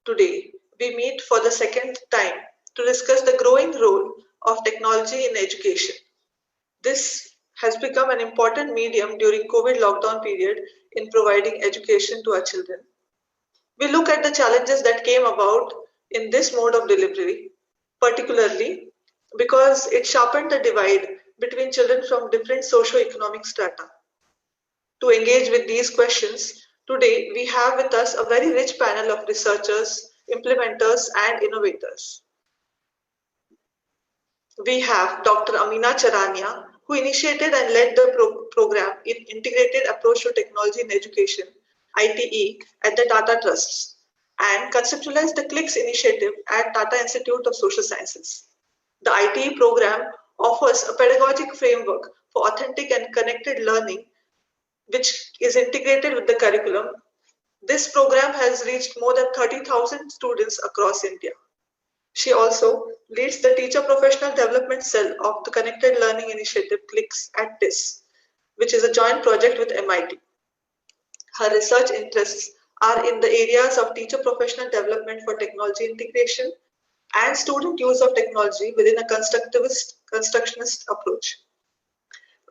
today, we meet for the second time to discuss the growing role of technology in education. This has become an important medium during COVID lockdown period in providing education to our children. We look at the challenges that came about in this mode of delivery, particularly because it sharpened the divide between children from different socio-economic strata. To engage with these questions, today we have with us a very rich panel of researchers, implementers, and innovators. We have Dr. Amina Charania, who initiated and led the program in Integrated Approach to Technology in Education, ITE, at the Tata Trusts, and conceptualized the CLICS initiative at Tata Institute of Social Sciences. The ITE program offers a pedagogic framework for authentic and connected learning, which is integrated with the curriculum. This program has reached more than 30,000 students across India. She also leads the Teacher Professional Development Cell of the Connected Learning Initiative CLICS at TIS, which is a joint project with MIT. Her research interests are in the areas of teacher professional development for technology integration and student use of technology within a constructionist approach.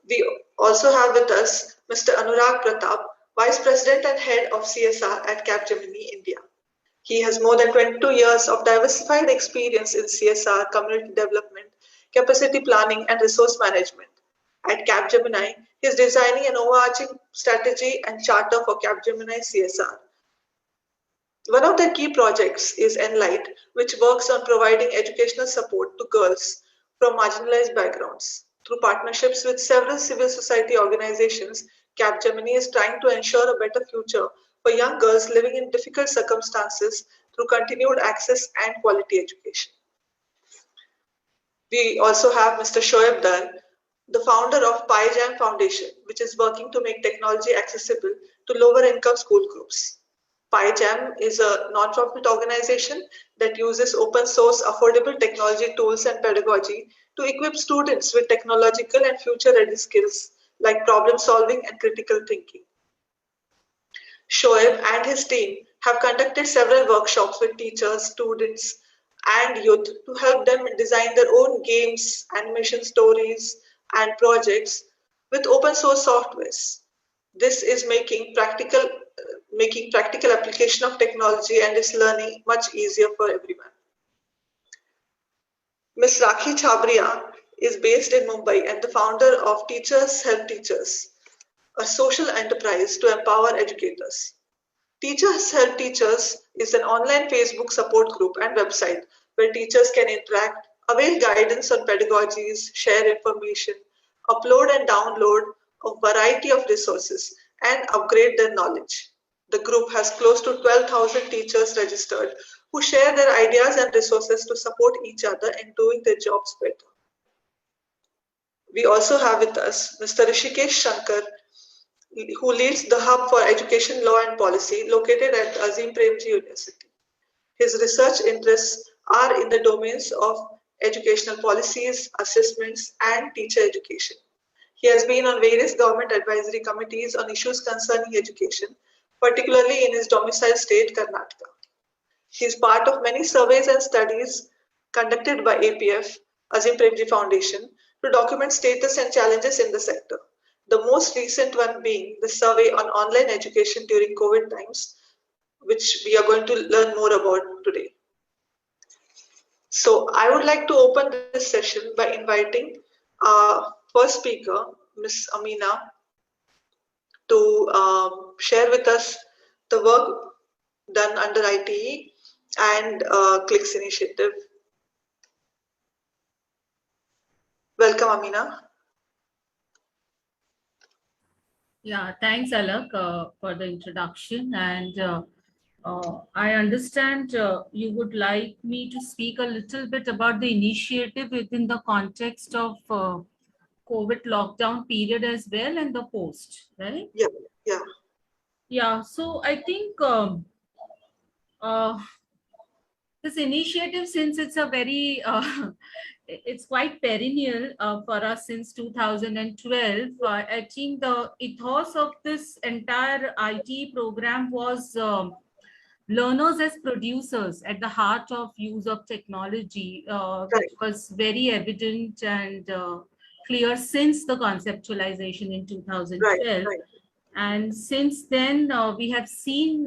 We also have with us Mr. Anurag Pratap, Vice President and Head of CSR at Capgemini, India. He has more than 22 years of diversified experience in CSR, community development, capacity planning, and resource management. At Capgemini, he is designing an overarching strategy and charter for Capgemini CSR. One of their key projects is Enlight, which works on providing educational support to girls from marginalized backgrounds. Through partnerships with several civil society organizations, Capgemini is trying to ensure a better future for young girls living in difficult circumstances through continued access and quality education. We also have Mr. Shoaib Dar, the founder of PyJam Foundation, which is working to make technology accessible to lower income school groups. PyJam is a non-profit organization that uses open source affordable technology tools and pedagogy to equip students with technological and future ready skills like problem solving and critical thinking. Shoaib and his team have conducted several workshops with teachers, students, and youth to help them design their own games, animation stories, and projects with open source softwares. This is making practical application of technology and its learning much easier for everyone. Ms. Rakhi Chhabria is based in Mumbai and the founder of Teachers Help Teachers, a social enterprise to empower educators. Teachers Help Teachers is an online Facebook support group and website where teachers can interact, avail guidance on pedagogies, share information, upload and download a variety of resources, and upgrade their knowledge. The group has close to 12,000 teachers registered who share their ideas and resources to support each other in doing their jobs better. We also have with us Mr. Rishikesh Shankar, who leads the Hub for Education Law and Policy located at Azim Premji University. His research interests are in the domains of educational policies, assessments, and teacher education. He has been on various government advisory committees on issues concerning education, particularly in his domicile state, Karnataka. He is part of many surveys and studies conducted by APF, Azim Premji Foundation, to document status and challenges in the sector. The most recent one being the survey on online education during COVID times, which we are going to learn more about today. So I would like to open this session by inviting our first speaker, Ms. Amina, to share with us the work done under ITE and CLICS initiative. Welcome, Amina. Yeah, thanks, Alak, for the introduction. And I understand you would like me to speak a little bit about the initiative within the context of COVID lockdown period as well and the post, right? Yeah. Yeah, so I think this initiative, since it's a very, it's quite perennial for us since 2012. I think the ethos of this entire IT program was learners as producers at the heart of use of technology, which Right, was very evident and clear since the conceptualization in right, 2012. right, And since then, we have seen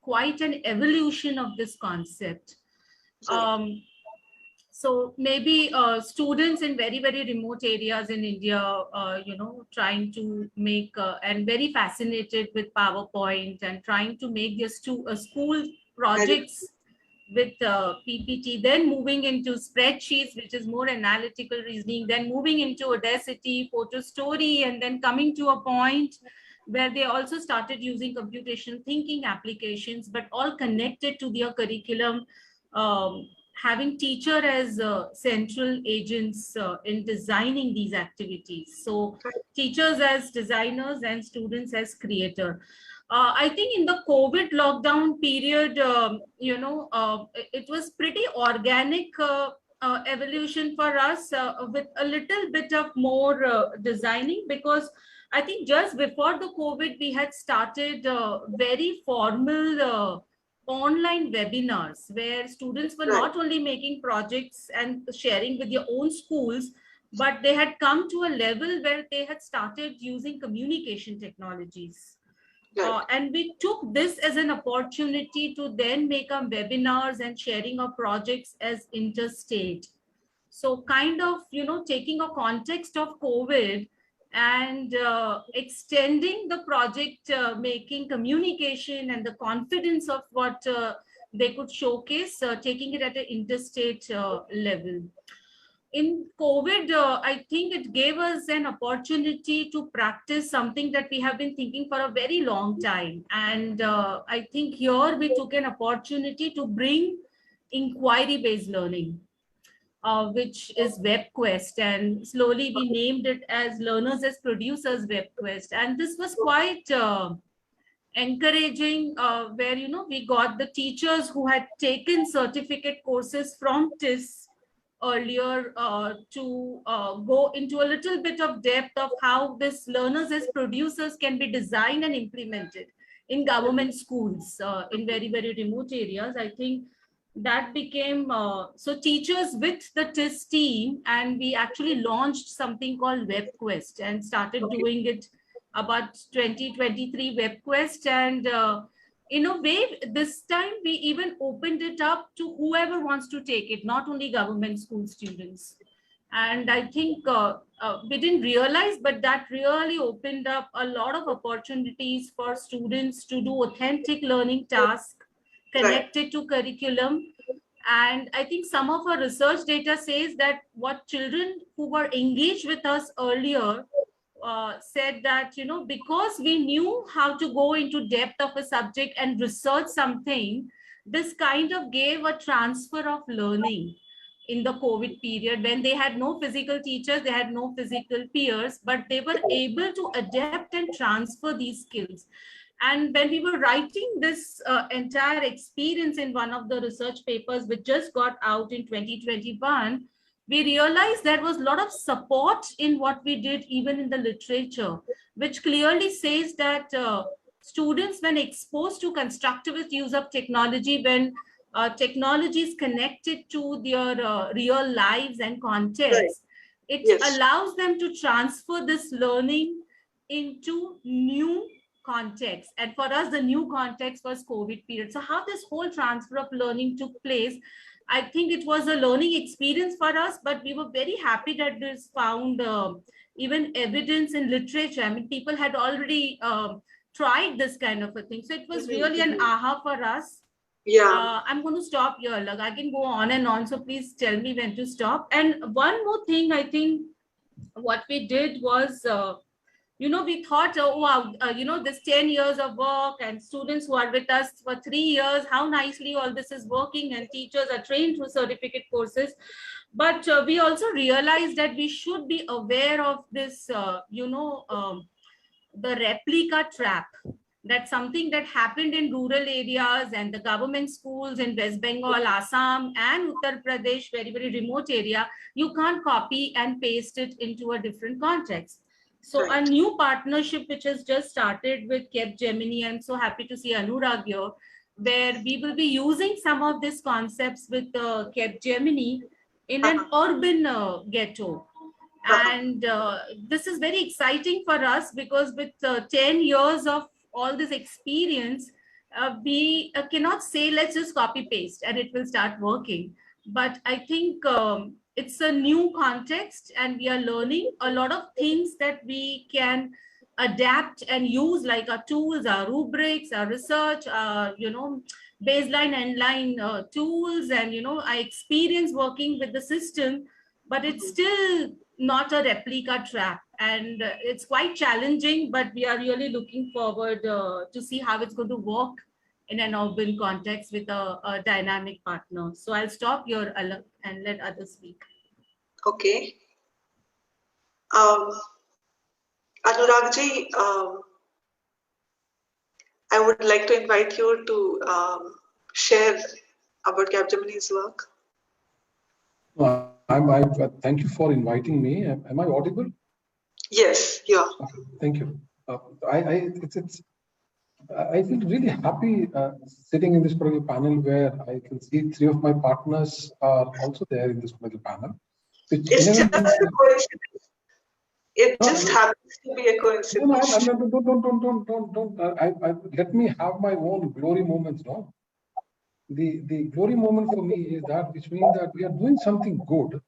quite an evolution of this concept. right, Um, so maybe students in very, very remote areas in India, trying to make and very fascinated with PowerPoint and trying to make their school very, projects with PPT, then moving into spreadsheets, which is more analytical reasoning, then moving into Audacity, Photo Story, and then coming to a point where they also started using computational thinking applications, but all connected to their curriculum, having teacher as central agents in designing these activities. So right, teachers as designers and students as creator. I think in the COVID lockdown period, it was pretty organic evolution for us, with a little bit of more designing, because I think just before the COVID, we had started very formal online webinars where students were right, not only making projects and sharing with their own schools, but they had come to a level where they had started using communication technologies. right, And we took this as an opportunity to then make our webinars and sharing our projects as interstate. So kind of, taking a context of COVID and extending the project, making communication and the confidence of what they could showcase, taking it at an interstate level. In COVID, I think it gave us an opportunity to practice something that we have been thinking for a very long time. And I think here we took an opportunity to bring inquiry-based learning, which is WebQuest. And slowly we named it as Learners as Producers WebQuest. And this was quite encouraging, where, we got the teachers who had taken certificate courses from TIS earlier to go into a little bit of depth of how this learners as producers can be designed and implemented in government schools in very, very remote areas. I think that became so teachers with the TIS team, and we actually launched something called WebQuest and started okay, doing it about 2023 WebQuest. And in a way, this time we even opened it up to whoever wants to take it, not only government school students. And I think we didn't realize, but that really opened up a lot of opportunities for students to do authentic learning tasks right, connected to curriculum. And I think some of our research data says that what children who were engaged with us earlier said that, because we knew how to go into depth of a subject and research something, this kind of gave a transfer of learning in the COVID period when they had no physical teachers, they had no physical peers, but they were able to adapt and transfer these skills. And when we were writing this entire experience in one of the research papers, which just got out in 2021, we realized there was a lot of support in what we did, even in the literature, which clearly says that students, when exposed to constructivist use of technology, when technology is connected to their real lives and right, context, it yes, allows them to transfer this learning into new context. And for us, the new context was COVID period. So how this whole transfer of learning took place, I think it was a learning experience for us, but we were very happy that this found even evidence in literature. I mean, people had already tried this kind of a thing. So it was mhm, really an mhm. aha for us. Yeah, I'm going to stop here. Like, I can go on and on. So please tell me when to stop. And one more thing, I think what we did was, we thought, oh, wow, this 10 years of work and students who are with us for 3 years, how nicely all this is working, and teachers are trained through certificate courses. But we also realized that we should be aware of this, the replica trap. That's something that happened in rural areas and the government schools in West Bengal, Assam, and Uttar Pradesh, very, very remote area. You can't copy and paste it into a different context. So a right, new partnership which has just started with Capgemini, I'm so happy to see Anurag here. where we will be using some of these concepts with Capgemini in an urban ghetto. And this is very exciting for us because with 10 years of all this experience, we cannot say, let's just copy paste and it will start working. But I think it's a new context and we are learning a lot of things that we can adapt and use, like our tools, our rubrics, our research, baseline endline tools, and I experience working with the system, but it's still not a replica trap, and it's quite challenging, but we are really looking forward to see how it's going to work in an urban context with a dynamic partner. So I'll stop here, Alak, and let others speak. Okay. Anuragji, I would like to invite you to share about Capgemini's work. Thank you for inviting me. Am I audible? Yes, yeah. Okay, thank you. I feel really happy sitting in this particular panel where I can see three of my partners are also there in this particular panel. It's just a coincidence. It just happens to be a coincidence. Don't. Let me have my own glory moments, no? The glory moment for me is that, which means that we are doing something good,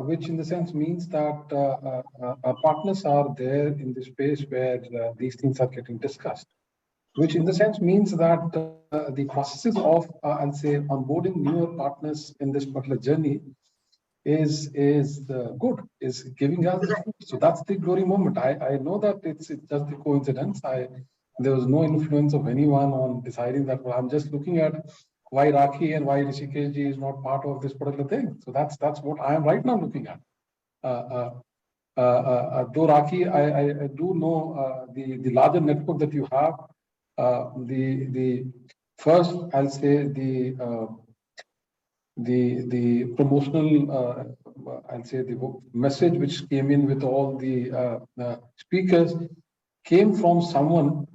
which in the sense means that our partners are there in the space where these things are getting discussed, which in the sense means that the processes of, I'll say, onboarding newer partners in this particular journey is good, is giving us the fruit. So that's the glory moment. I know that it's just a coincidence. There was no influence of anyone on deciding that, well, I'm just looking at why Rakhi and why Rishikesh ji is not part of this particular thing. So that's what I am right now looking at. Though Rakhi, I do know the larger network that you have. The first, I'll say, the promotional, I'll say, the message which came in with all the speakers came from someone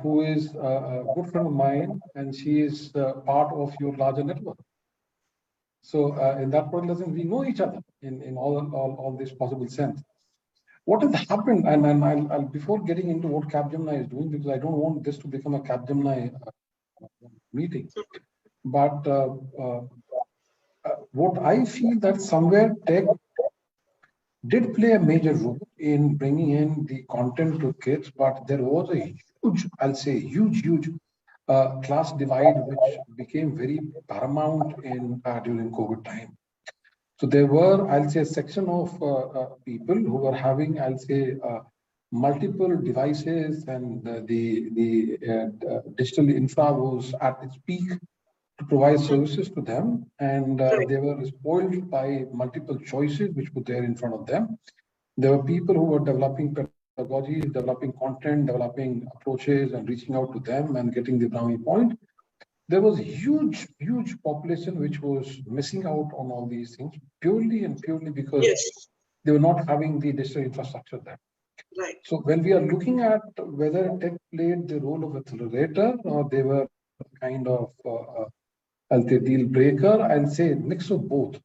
who is a good friend of mine, and she is part of your larger network. So in that particular sense, we know each other in all this possible sense. What has happened, and I'll before getting into what Capgemini is doing, because I don't want this to become a Capgemini meeting, but what I feel that somewhere tech did play a major role in bringing in the content to kids, but there was a huge, I'll say, huge class divide, which became very paramount in during COVID time. So there were, I'll say, a section of people who were having, I'll say, multiple devices, and the digital infra was at its peak to provide services to them, and they were spoiled by multiple choices which were there in front of them. There were people who were developing pedagogy, developing content, developing approaches, and reaching out to them and getting the brownie point. There was huge population which was missing out on all these things purely because they were not having the digital infrastructure there. Right. So when we are looking at whether tech played the role of accelerator or they were kind of I'll say deal breaker, I'll say mix of both.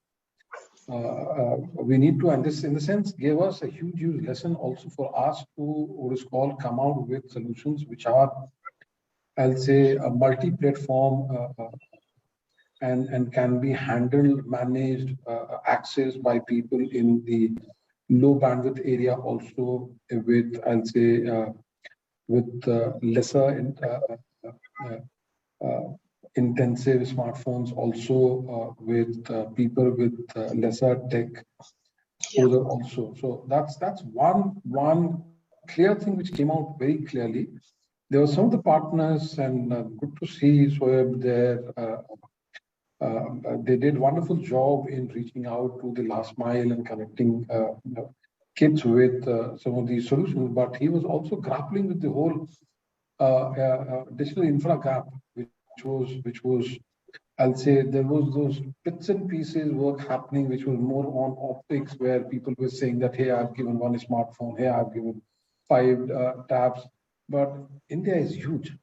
We need to, and this in the sense gave us a huge lesson also for us to what is called come out with solutions which are, I'll say, a multi-platform and can be handled, managed, accessed by people in the low bandwidth area also with, I'll say, with lesser intensive smartphones, also with people with lesser tech exposure also. So that's one clear thing which came out very clearly. There were some of the partners, and good to see Soeb there. They did wonderful job in reaching out to the last mile and connecting kids with some of these solutions. But he was also grappling with the whole digital infra gap, which was, I'll say, there was those bits and pieces work happening, which was more on optics, where people were saying that, hey, I've given one smartphone, hey, I've given 5 tabs. But India is huge.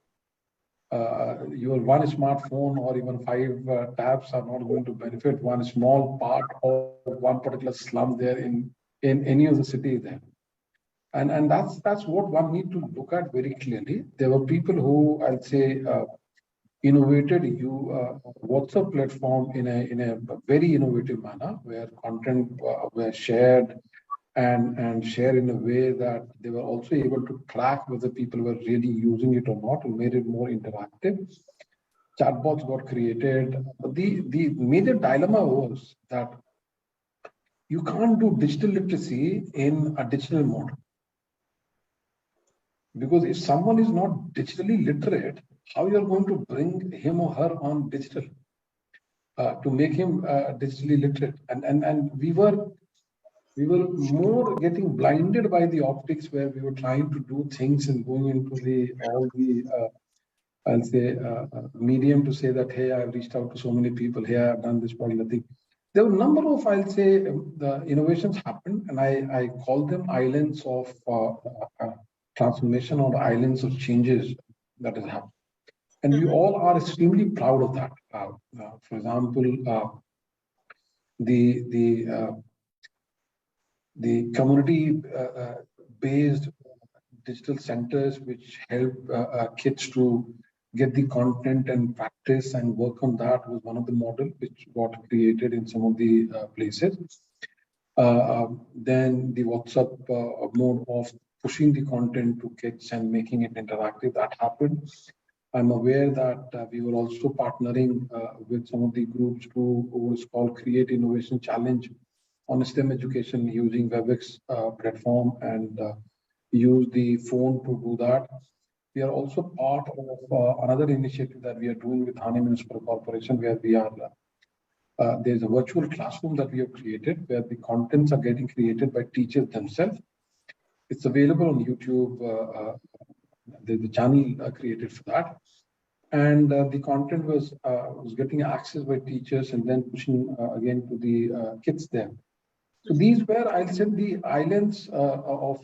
your one smartphone or even five tabs are not going to benefit one small part of one particular slum there in any of the cities there. And that's what one need to look at very clearly. There were people who, I'll say, innovated WhatsApp platform in a very innovative manner, where content were shared and shared in a way that they were also able to track whether people were really using it or not, and made it more interactive. Chatbots got created. The major dilemma was that you can't do digital literacy in a digital mode. Because if someone is not digitally literate, how you're going to bring him or her on digital to make him digitally literate? And we were more getting blinded by the optics, where we were trying to do things and going into all the I'll say medium to say that, hey, I've reached out to so many people, hey, I've done this particular thing. There were a number of, I'll say, the innovations happened, and I call them islands of transformation, or islands of changes that has happened. And we all are extremely proud of that. For example, the community-based digital centers, which help kids to get the content and practice and work on that, was one of the models which got created in some of the places. Then the WhatsApp mode of pushing the content to kids and making it interactive, that happened. I'm aware that we were also partnering with some of the groups who was called Create Innovation Challenge on STEM education, using WebEx platform, and use the phone to do that. We are also part of another initiative that we are doing with Thane Municipal Corporation, where we are there's a virtual classroom that we have created, where the contents are getting created by teachers themselves. It's available on YouTube. There's a channel created for that, and the content was getting access by teachers and then pushing again to the kids there. So these were, I'll say, the islands of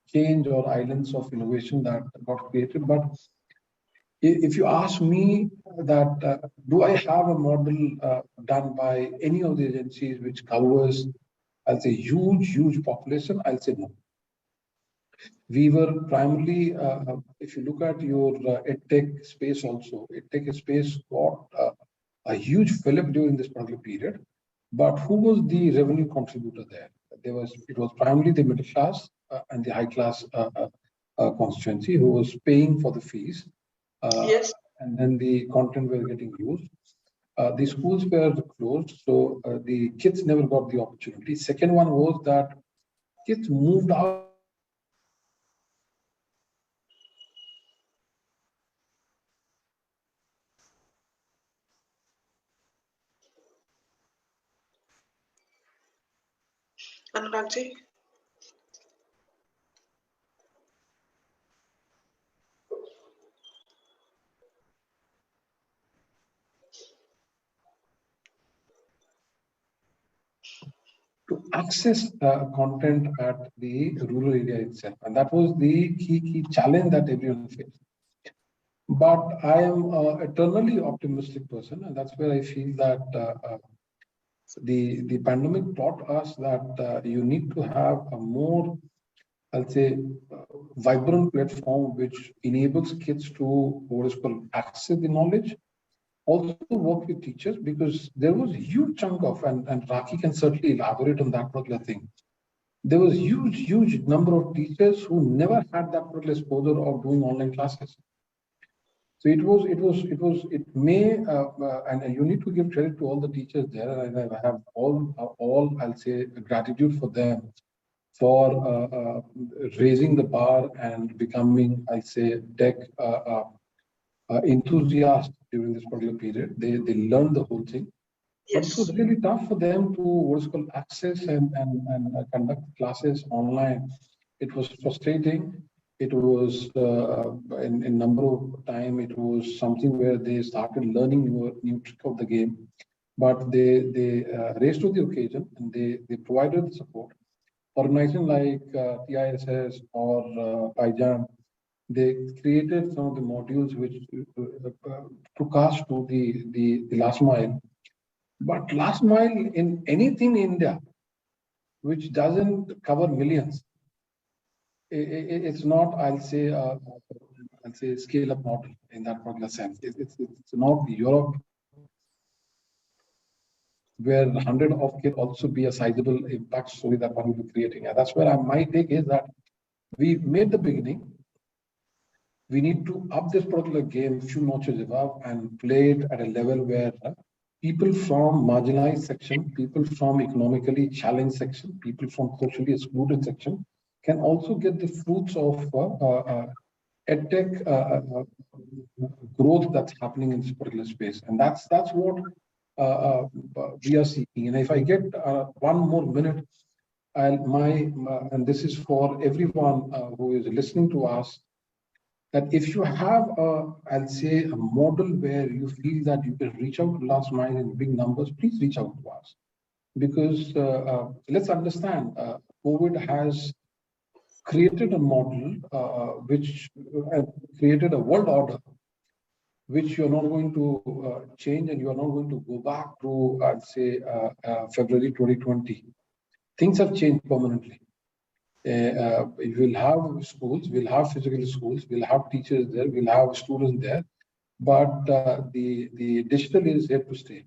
change, or islands of innovation that got created. But if you ask me that, do I have a model done by any of the agencies which covers, I'll say, huge population, I'll say no. We were primarily, if you look at your EdTech space also, EdTech space got a huge fillip during this particular period. But who was the revenue contributor there? It was primarily the middle class and the high class constituency who was paying for the fees. Yes. And then the content were getting used. The schools were closed, so the kids never got the opportunity. Second one was that kids moved out. Anuragji? To access content at the rural area itself. And that was the key challenge that everyone faced. But I am an eternally optimistic person, and that's where I feel that the pandemic taught us that you need to have a more, I'll say, vibrant platform which enables kids to, what is called, access the knowledge, also work with teachers, because there was a huge chunk of, and Raki can certainly elaborate on that particular thing. There was huge number of teachers who never had that particular exposure of doing online classes. So it may, and you need to give credit to all the teachers there, and I have all I'll say gratitude for them for raising the bar and becoming, I'll say, tech enthusiasts during this particular period. They learned the whole thing. But it was really tough for them to, what is called, access and conduct classes online. It was frustrating. It was in number of time. It was something where they started learning new trick of the game. But they raised to the occasion, and they provided the support. Organizations like TISS or Paijan They created some of the modules which took us to the last mile. But last mile in anything in India, which doesn't cover millions, it's not, I'll say, scale-up model in that particular sense. It's not Europe, where 100 of kids also be a sizable impact story that one will be creating. And that's where my take is that we made the beginning. We need to up this particular game few notches above and play it at a level where people from marginalized section, people from economically challenged section, people from socially excluded section can also get the fruits of edtech growth that's happening in this particular space. And that's what we are seeking. And if I get 1 more minute, and this is for everyone who is listening to us, that if you have I'll say a model where you feel that you can reach out to last mile in big numbers, please reach out to us. Because let's understand, COVID has created a model which created a world order, which you're not going to change, and you are not going to go back to, I'd say, February 2020. Things have changed permanently. We'll have schools, we'll have physical schools, we'll have teachers there, we'll have students there, but the digital is here to stay.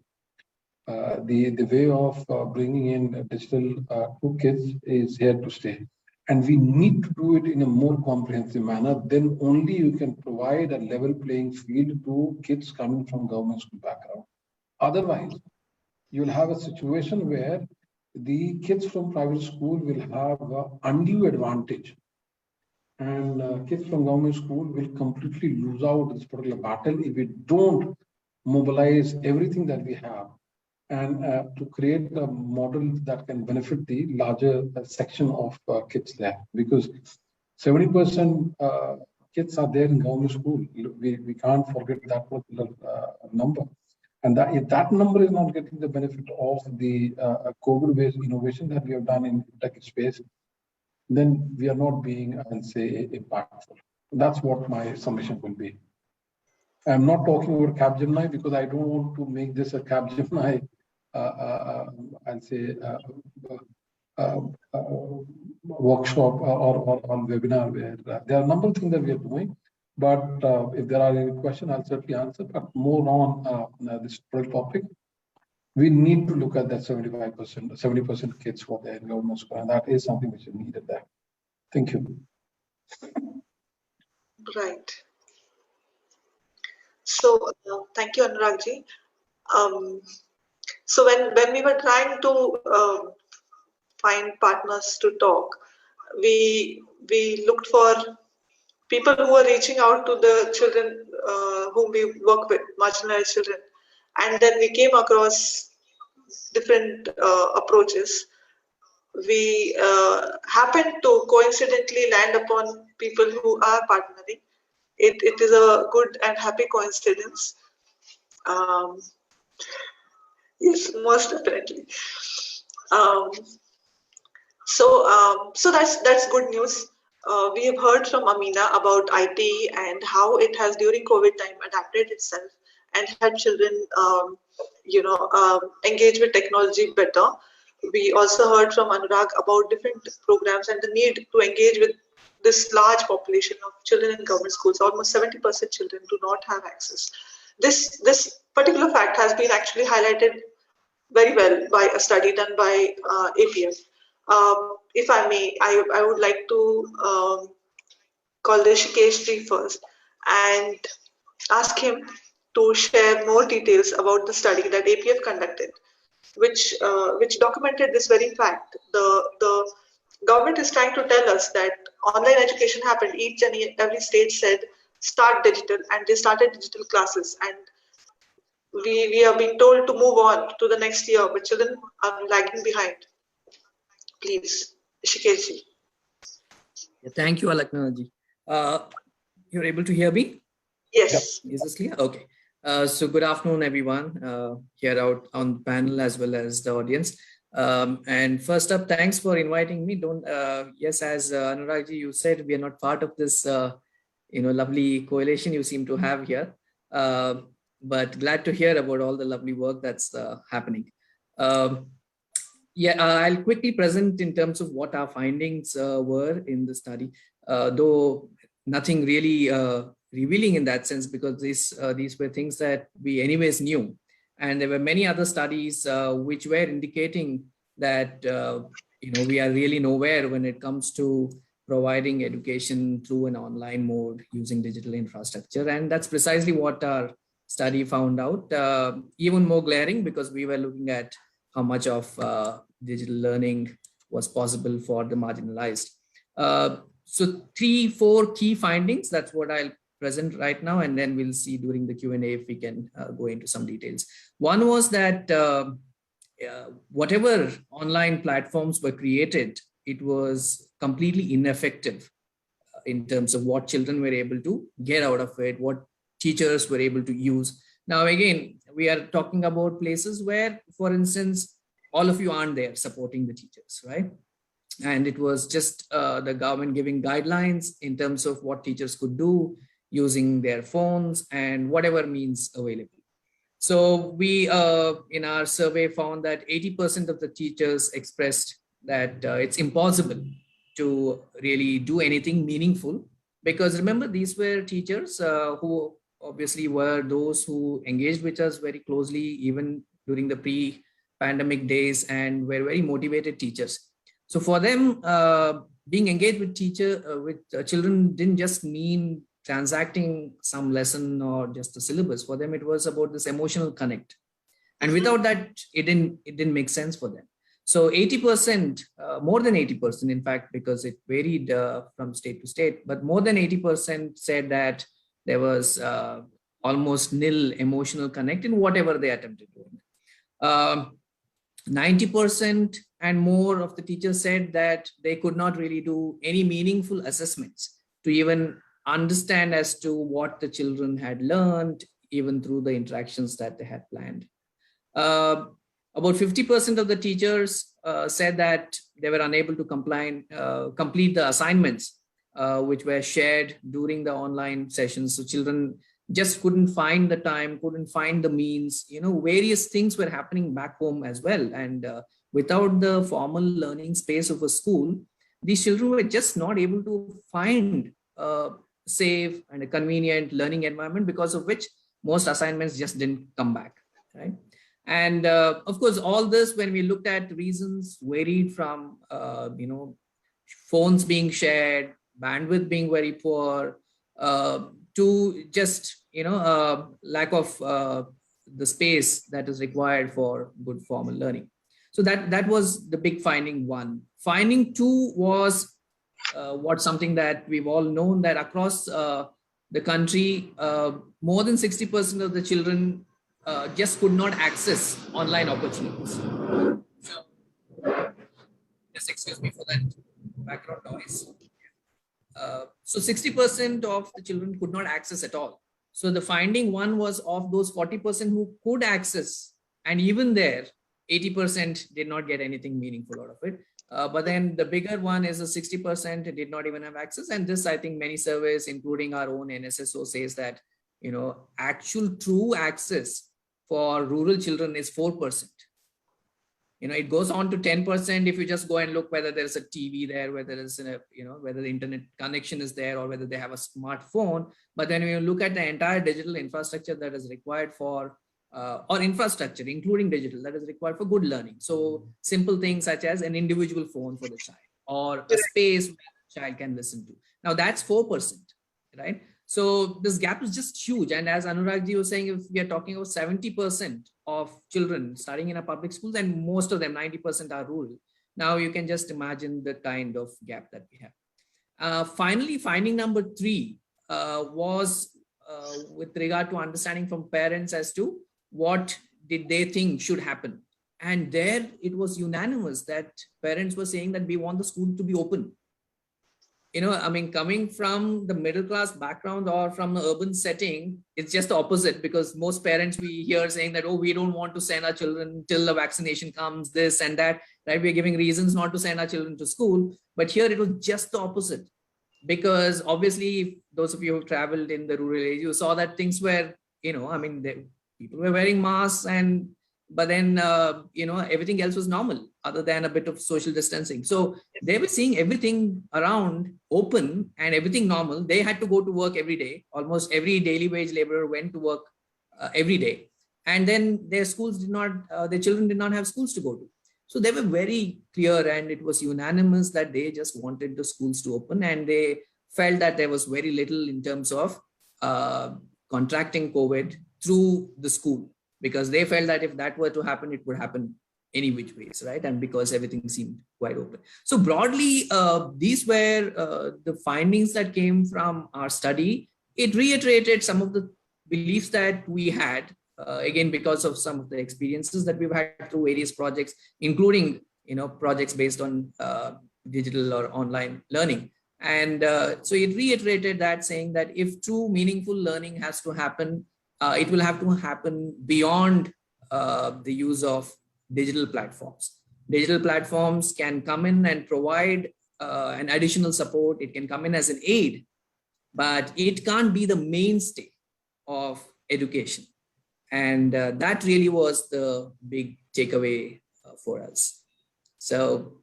The way of bringing in digital to kids is here to stay. And we need to do it in a more comprehensive manner. Then only you can provide a level playing field to kids coming from government school background. Otherwise, you'll have a situation where the kids from private school will have undue advantage, and kids from government school will completely lose out this particular battle if we don't mobilize everything that we have and to create a model that can benefit the larger section of kids there. Because 70% kids are there in government school. We can't forget that particular number. And that if that number is not getting the benefit of the COVID-based innovation that we have done in tech space, then we are not being, I'll say, impactful. That's what my summation will be. I'm not talking about Capgemini because I don't want to make this a Capgemini, I'll say, workshop or webinar where there are a number of things that we are doing. But if there are any questions, I'll certainly answer. But more on this topic, we need to look at that 70% kids for the government school, and that is something which is needed there. Thank you. Right. So thank you, Anuragji. So when we were trying to find partners to talk, we looked for people who are reaching out to the children whom we work with, marginalized children. And then we came across different approaches. We happened to coincidentally land upon people who are partnering. It is a good and happy coincidence. Yes, most definitely. So that's good news. We have heard from Amina about IT and how it has during COVID time adapted itself and helped children, engage with technology better. We also heard from Anurag about different programs and the need to engage with this large population of children in government schools. Almost 70% children do not have access. This particular fact has been actually highlighted very well by a study done by APF. If I may, I would like to call Rishikesh first and ask him to share more details about the study that APF conducted, which documented this very fact. The government is trying to tell us that online education happened. Each and every state said start digital, and they started digital classes, and we are being told to move on to the next year, but children are lagging behind. Please, Rishikesh. Thank you, Alaknanaji. You're able to hear me? Yes. Is this clear? Okay. So good afternoon, everyone here out on the panel as well as the audience. And first up, thanks for inviting me. Yes, as Anuragji, you said, we are not part of this lovely correlation you seem to have here. But glad to hear about all the lovely work that's happening. I'll quickly present in terms of what our findings were in the study, though nothing really revealing in that sense, because these were things that we anyways knew. And there were many other studies which were indicating that, we are really nowhere when it comes to providing education through an online mode using digital infrastructure. And that's precisely what our study found out, even more glaring, because we were looking at how much of digital learning was possible for the marginalized. So 3-4 key findings, that's what I'll present right now, and then we'll see during the Q&A if we can go into some details. One was that whatever online platforms were created, it was completely ineffective in terms of what children were able to get out of it, what teachers were able to use. Now, again, we are talking about places where, for instance, all of you aren't there supporting the teachers, right? And it was just the government giving guidelines in terms of what teachers could do using their phones and whatever means available. So we, in our survey, found that 80% of the teachers expressed that it's impossible to really do anything meaningful, because remember, these were teachers who obviously were those who engaged with us very closely, even during the pre-pandemic days, and were very motivated teachers. So for them, being engaged with children didn't just mean transacting some lesson or just a syllabus. For them, it was about this emotional connect. And without that, it didn't make sense for them. So 80%, more than 80%, in fact, because it varied from state to state, but more than 80% said that there was almost nil emotional connect in whatever they attempted doing. 90% and more of the teachers said that they could not really do any meaningful assessments to even understand as to what the children had learned, even through the interactions that they had planned. About 50% of the teachers said that they were unable to complete the assignments which were shared during the online sessions. So children just couldn't find the time, couldn't find the means, various things were happening back home as well. And without the formal learning space of a school, these children were just not able to find a safe and a convenient learning environment, because of which most assignments just didn't come back, right? And of course, all this, when we looked at reasons, varied from, phones being shared, bandwidth being very poor, to just, lack of the space that is required for good formal learning. So that was the big finding one. Finding two was something that we've all known, that across the country, more than 60% of the children just could not access online opportunities. So, just excuse me for that background noise. So 60% of the children could not access at all. So the finding one was, of those 40% who could access, and even there, 80% did not get anything meaningful out of it. But then the bigger one is the 60% did not even have access. And this, I think many surveys, including our own NSSO, says that, actual true access for rural children is 4%. It goes on to 10% if you just go and look whether there's a TV there, whether there's whether the internet connection is there, or whether they have a smartphone. But then when you look at the entire digital infrastructure that is required for, or infrastructure, including digital, that is required for good learning. So simple things such as an individual phone for the child, or a space where the child can listen to. Now that's 4%, right? So this gap is just huge. And as Anuragji was saying, if we are talking about 70% of children studying in a public schools, and most of them, 90%, are rural. Now you can just imagine the kind of gap that we have. Finally, finding number 3 was with regard to understanding from parents as to what did they think should happen. And there it was unanimous that parents were saying that we want the school to be open. Coming from the middle class background or from the urban setting, it's just the opposite, because most parents we hear saying that, oh, we don't want to send our children till the vaccination comes, this and that, right? We're giving reasons not to send our children to school. But here it was just the opposite. because obviously those of you who traveled in the rural area, you saw that things were, people were wearing masks, but then everything else was normal other than a bit of social distancing. So they were seeing everything around open and everything normal. They had to go to work every day. Almost every daily wage laborer went to work every day, and then their children did not have schools to go to. So they were very clear, and it was unanimous that they just wanted the schools to open, and they felt that there was very little in terms of contracting COVID through the school, because they felt that if that were to happen, it would happen any which ways, right? And because everything seemed quite open. So broadly, these were the findings that came from our study. It reiterated some of the beliefs that we had, again, because of some of the experiences that we've had through various projects, including, projects based on digital or online learning. And so it reiterated that, saying that if true meaningful learning has to happen, it will have to happen beyond the use of digital platforms. Digital platforms can come in and provide an additional support. It can come in as an aid, but it can't be the mainstay of education. And that really was the big takeaway for us. So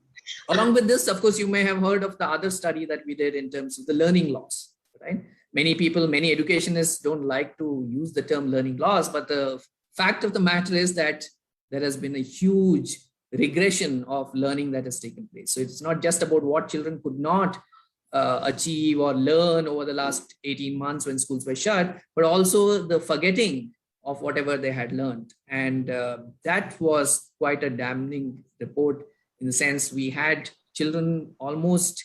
along with this, of course, you may have heard of the other study that we did in terms of the learning loss, right? Many educationists don't like to use the term learning loss, but the fact of the matter is that there has been a huge regression of learning that has taken place. So it's not just about what children could not achieve or learn over the last 18 months when schools were shut, but also the forgetting of whatever they had learned. And that was quite a damning report, in the sense we had children almost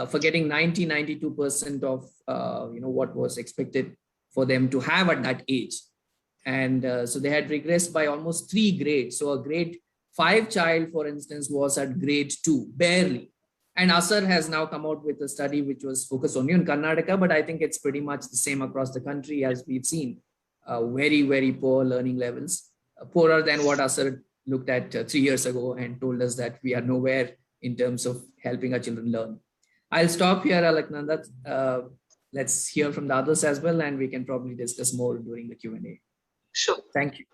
forgetting 92% of what was expected for them to have at that age. And so they had regressed by almost 3 grades. So a grade 5 child, for instance, was at grade 2, barely. And ASAR has now come out with a study which was focused only on Karnataka, but I think it's pretty much the same across the country, as we've seen very, very poor learning levels, poorer than what ASAR looked at 3 years ago and told us that we are nowhere in terms of helping our children learn. I'll stop here, Alaknanda. Let's hear from the others as well, and we can probably discuss more during the Q&A. Sure. Thank you.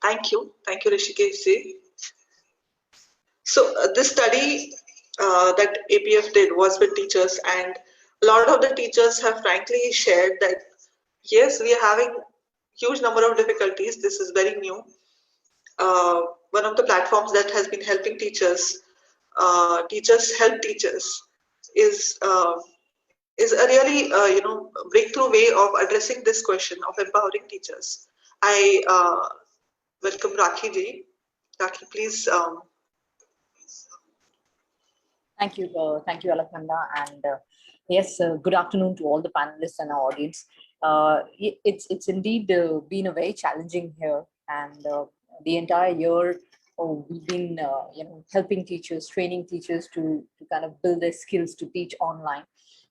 Thank you, Rishikesh ji. So this study that APF did was with teachers, and a lot of the teachers have frankly shared that, yes, we are having huge number of difficulties. This is very new. One of the platforms that has been helping teachers help teachers is a really breakthrough way of addressing this question of empowering teachers. I welcome Rakhi ji. Rakhi, please. Thank you, Alaknanda, and yes, good afternoon to all the panelists and our audience. It's indeed been a very challenging year, and the entire year we've been helping teachers, training teachers to kind of build their skills to teach online.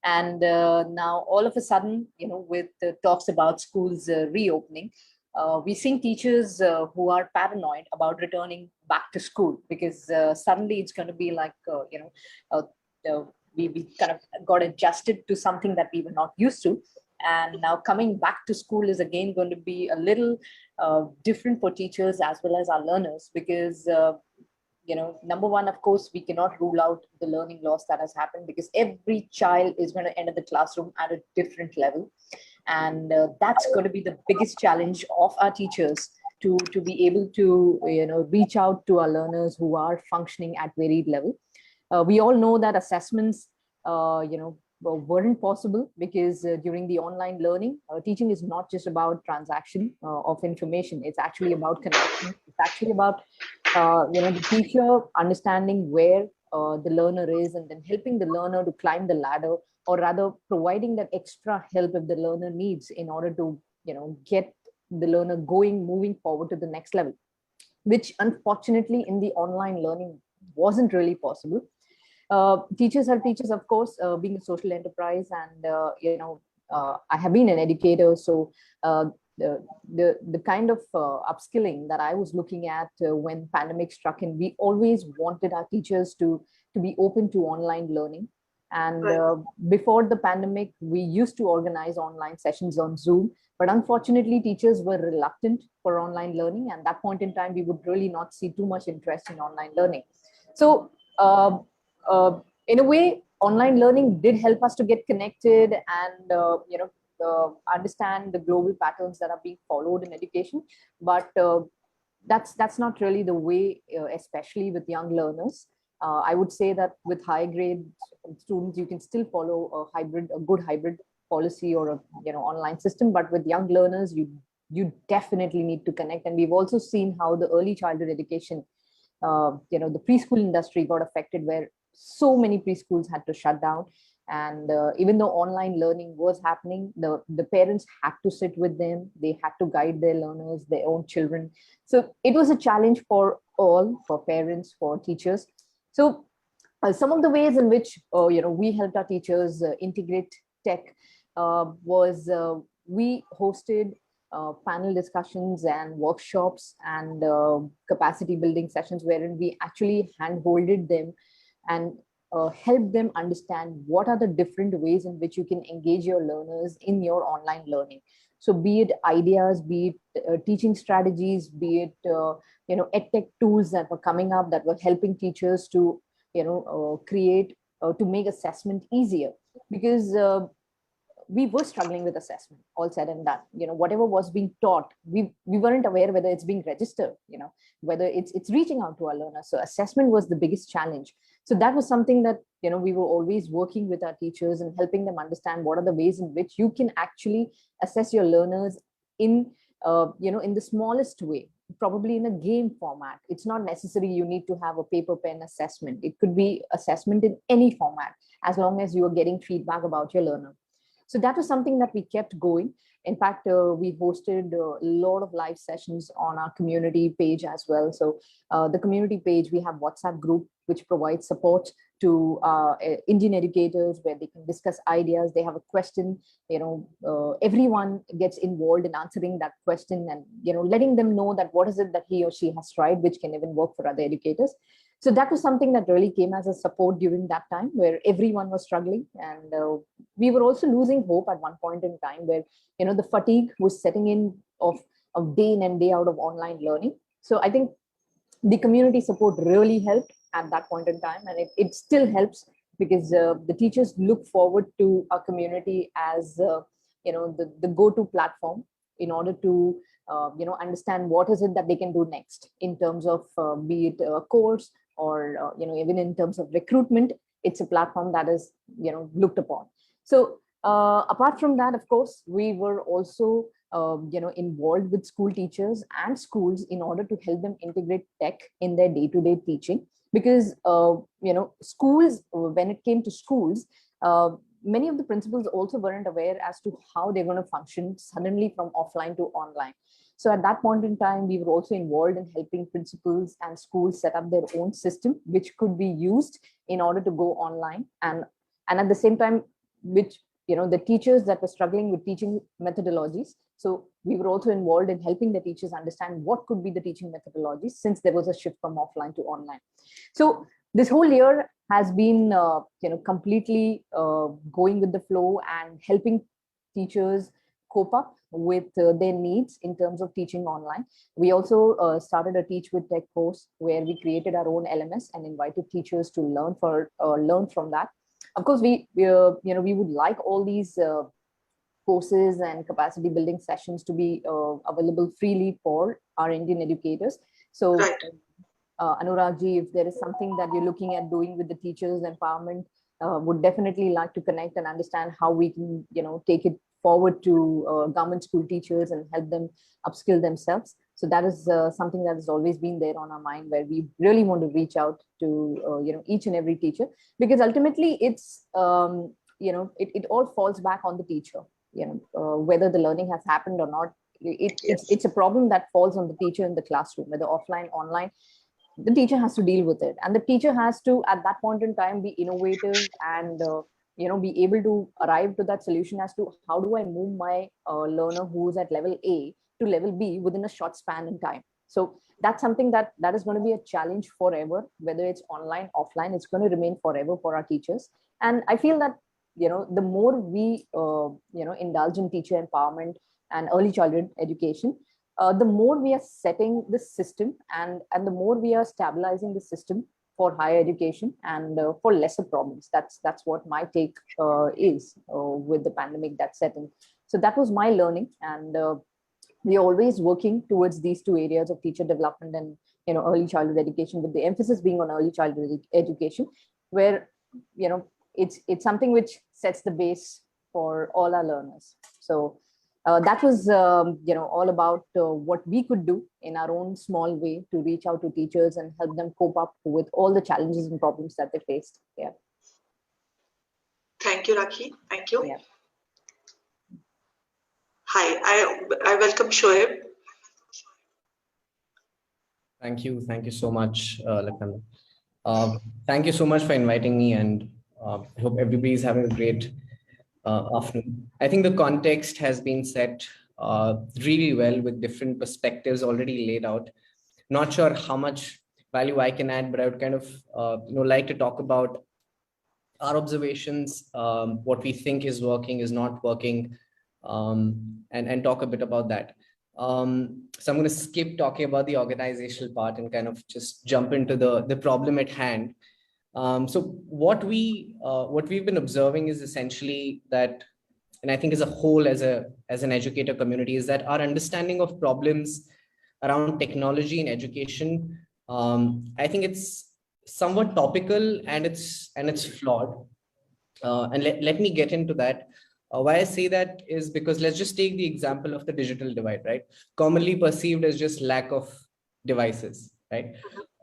And now all of a sudden, with the talks about schools reopening, we're seeing teachers who are paranoid about returning back to school, because suddenly it's going to be like, we kind of got adjusted to something that we were not used to. And now coming back to school is again going to be a little different for teachers as well as our learners, because number one, of course, we cannot rule out the learning loss that has happened, because every child is going to enter the classroom at a different level. And that's going to be the biggest challenge of our teachers, to be able to reach out to our learners who are functioning at varied level. We all know that assessments weren't possible, because during the online learning, teaching is not just about transaction of information. It's actually about connection. It's actually about the teacher understanding where the learner is, and then helping the learner to climb the ladder, or rather providing that extra help if the learner needs, in order to get the learner moving forward to the next level, which unfortunately in the online learning wasn't really possible. Teachers are teachers, of course, being a social enterprise, and I have been an educator, so the kind of upskilling that I was looking at when pandemic struck in, we always wanted our teachers to be open to online learning. And Right. before the pandemic, we used to organize online sessions on Zoom, but unfortunately, teachers were reluctant for online learning. And at that point in time, we would really not see too much interest in online learning. So, uh, in a way, online learning did help us to get connected and understand the global patterns that are being followed in education. But that's not really the way, especially with young learners. I would say that with high grade students, you can still follow a good hybrid policy or a online system. But with young learners, you definitely need to connect. And we've also seen how the early childhood education, the preschool industry got affected, where so many preschools had to shut down. And even though online learning was happening, the parents had to sit with them. They had to guide their learners, their own children. So it was a challenge for all, for parents, for teachers. So some of the ways in which we helped our teachers integrate tech was we hosted panel discussions and workshops and capacity building sessions, wherein we actually handholded them and help them understand what are the different ways in which you can engage your learners in your online learning. So be it ideas, be it teaching strategies, be it edtech tools that were coming up that were helping teachers to create to make assessment easier. Because we were struggling with assessment, all said and done. Whatever was being taught, we weren't aware whether it's being registered, whether it's reaching out to our learners. So assessment was the biggest challenge. So that was something that we were always working with our teachers and helping them understand what are the ways in which you can actually assess your learners in in the smallest way, probably in a game format. It's not necessary you need to have a paper pen assessment. It could be assessment in any format, as long as you are getting feedback about your learner. So that was something that we kept going. In fact, we hosted a lot of live sessions on our community page as well. So the community page, we have WhatsApp group, which provides support to Indian educators, where they can discuss ideas. They have a question, everyone gets involved in answering that question and, letting them know that what is it that he or she has tried, which can even work for other educators. So that was something that really came as a support during that time, where everyone was struggling. And we were also losing hope at one point in time, where the fatigue was setting in of day in and day out of online learning. So I think the community support really helped at that point in time, and it still helps, because the teachers look forward to our community as the go-to platform in order to understand what is it that they can do next in terms of be it a course or even in terms of recruitment. It's a platform that is looked upon. So apart from that, of course, we were also involved with school teachers and schools in order to help them integrate tech in their day-to-day teaching. Because schools, when it came to schools, many of the principals also weren't aware as to how they're going to function suddenly from offline to online. So at that point in time, we were also involved in helping principals and schools set up their own system, which could be used in order to go online. And at the same time, which the teachers that were struggling with teaching methodologies. So we were also involved in helping the teachers understand what could be the teaching methodologies, since there was a shift from offline to online. So this whole year has been completely going with the flow and helping teachers cope up with their needs in terms of teaching online. We also started a Teach with Tech course, where we created our own LMS and invited teachers to learn from that. Of course, we would like all these courses and capacity building sessions to be available freely for our Indian educators. So, Right. Anuragji, if there is something that you're looking at doing with the teachers empowerment, would definitely like to connect and understand how we can, take it forward to government school teachers and help them upskill themselves. So that is something that has always been there on our mind, where we really want to reach out to each and every teacher, because ultimately it's it all falls back on the teacher. Whether the learning has happened or not, it's a problem that falls on the teacher in the classroom, whether offline, online. The teacher has to deal with it, and the teacher has to, at that point in time, be innovative and be able to arrive to that solution as to how do I move my learner who's at level A to level B within a short span in time. So that's something that is going to be a challenge forever, whether it's online, offline, it's going to remain forever for our teachers. And I feel that, the more we, indulge in teacher empowerment and early childhood education, the more we are setting the system, and the more we are stabilizing the system for higher education and for lesser problems. That's what my take is with the pandemic that's set in. So that was my learning, and we are always working towards these two areas of teacher development and early childhood education, with the emphasis being on early childhood education, where it's something which sets the base for all our learners. So that was all about what we could do in our own small way to reach out to teachers and help them cope up with all the challenges and problems that they faced. Yeah. Thank you, Rakhi. Thank you. Yeah. Hi, I welcome Shoaib. Thank you. Thank you so much, Lakhanda. Thank you so much for inviting me, and I hope everybody is having a great afternoon. I think the context has been set really well with different perspectives already laid out. Not sure how much value I can add, but I would kind of like to talk about our observations, what we think is working, is not working, and talk a bit about that. So I'm going to skip talking about the organizational part and kind of just jump into the problem at hand. So what we've been observing is essentially that, and I think as a whole, as an educator community, is that our understanding of problems around technology in education, I think it's somewhat topical and it's flawed. And let me get into that. Why I say that is because let's just take the example of the digital divide, right? Commonly perceived as just lack of devices, right?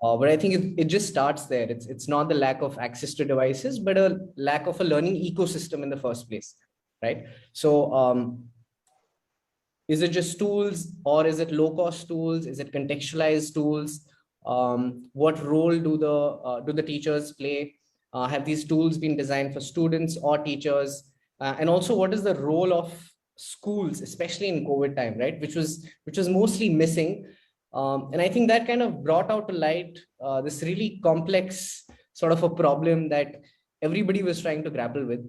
But I think it just starts there. It's not the lack of access to devices, but a lack of a learning ecosystem in the first place, right? So is it just tools, or is it low-cost tools? Is it contextualized tools? What role do the teachers play? Have these tools been designed for students or teachers? And also, what is the role of schools, especially in COVID time, right? Which was mostly missing. And I think that kind of brought out to light this really complex sort of a problem that everybody was trying to grapple with.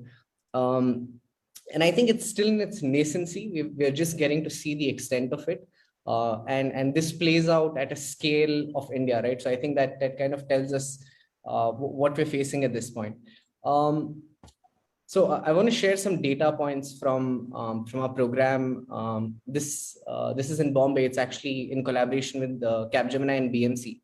And I think it's still in its nascency. We're just getting to see the extent of it. And this plays out at a scale of India, right? So I think that kind of tells us what we're facing at this point. So I want to share some data points from our program. This is in Bombay. It's actually in collaboration with Capgemini and BMC.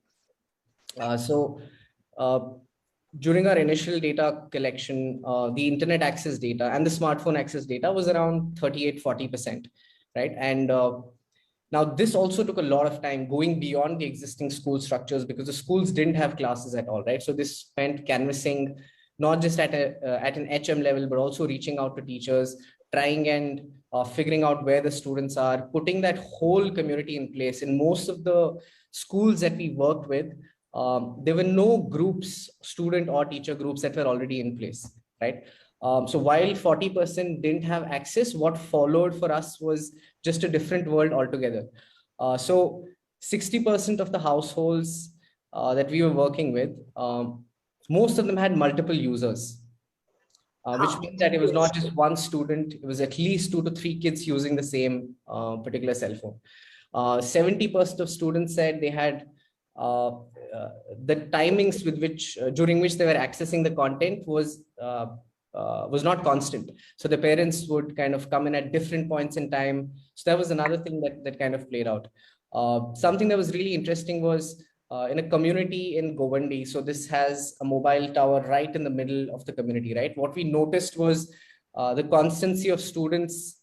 During our initial data collection, the internet access data and the smartphone access data was around 38-40%, right? And now this also took a lot of time going beyond the existing school structures because the schools didn't have classes at all, right? So this meant canvassing not just at an HM level, but also reaching out to teachers, trying and figuring out where the students are, putting that whole community in place. In most of the schools that we worked with, there were no groups, student or teacher groups, that were already in place, right? So while 40% didn't have access, what followed for us was just a different world altogether. So 60% of the households that we were working with, most of them had multiple users, which means that it was not just one student, it was at least 2 to 3 kids using the same particular cell phone. 70% of students said they had the timings with which during which they were accessing the content was not constant. So the parents would kind of come in at different points in time. So that was another thing that kind of played out. Something that was really interesting was in a community in Govandi. So this has a mobile tower right in the middle of the community, right? What we noticed was the constancy of students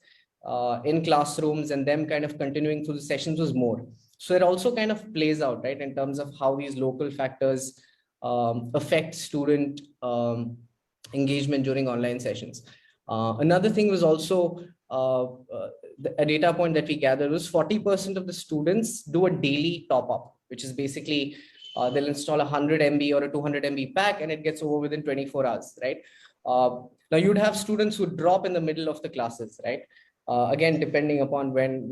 in classrooms and them kind of continuing through the sessions was more. So it also kind of plays out, right, in terms of how these local factors affect student engagement during online sessions. Another thing was also a data point that we gathered was 40% of the students do a daily top up, which is basically they'll install a 100 MB or a 200 MB pack and it gets over within 24 hours, right? Now you'd have students who drop in the middle of the classes, right? again, depending upon when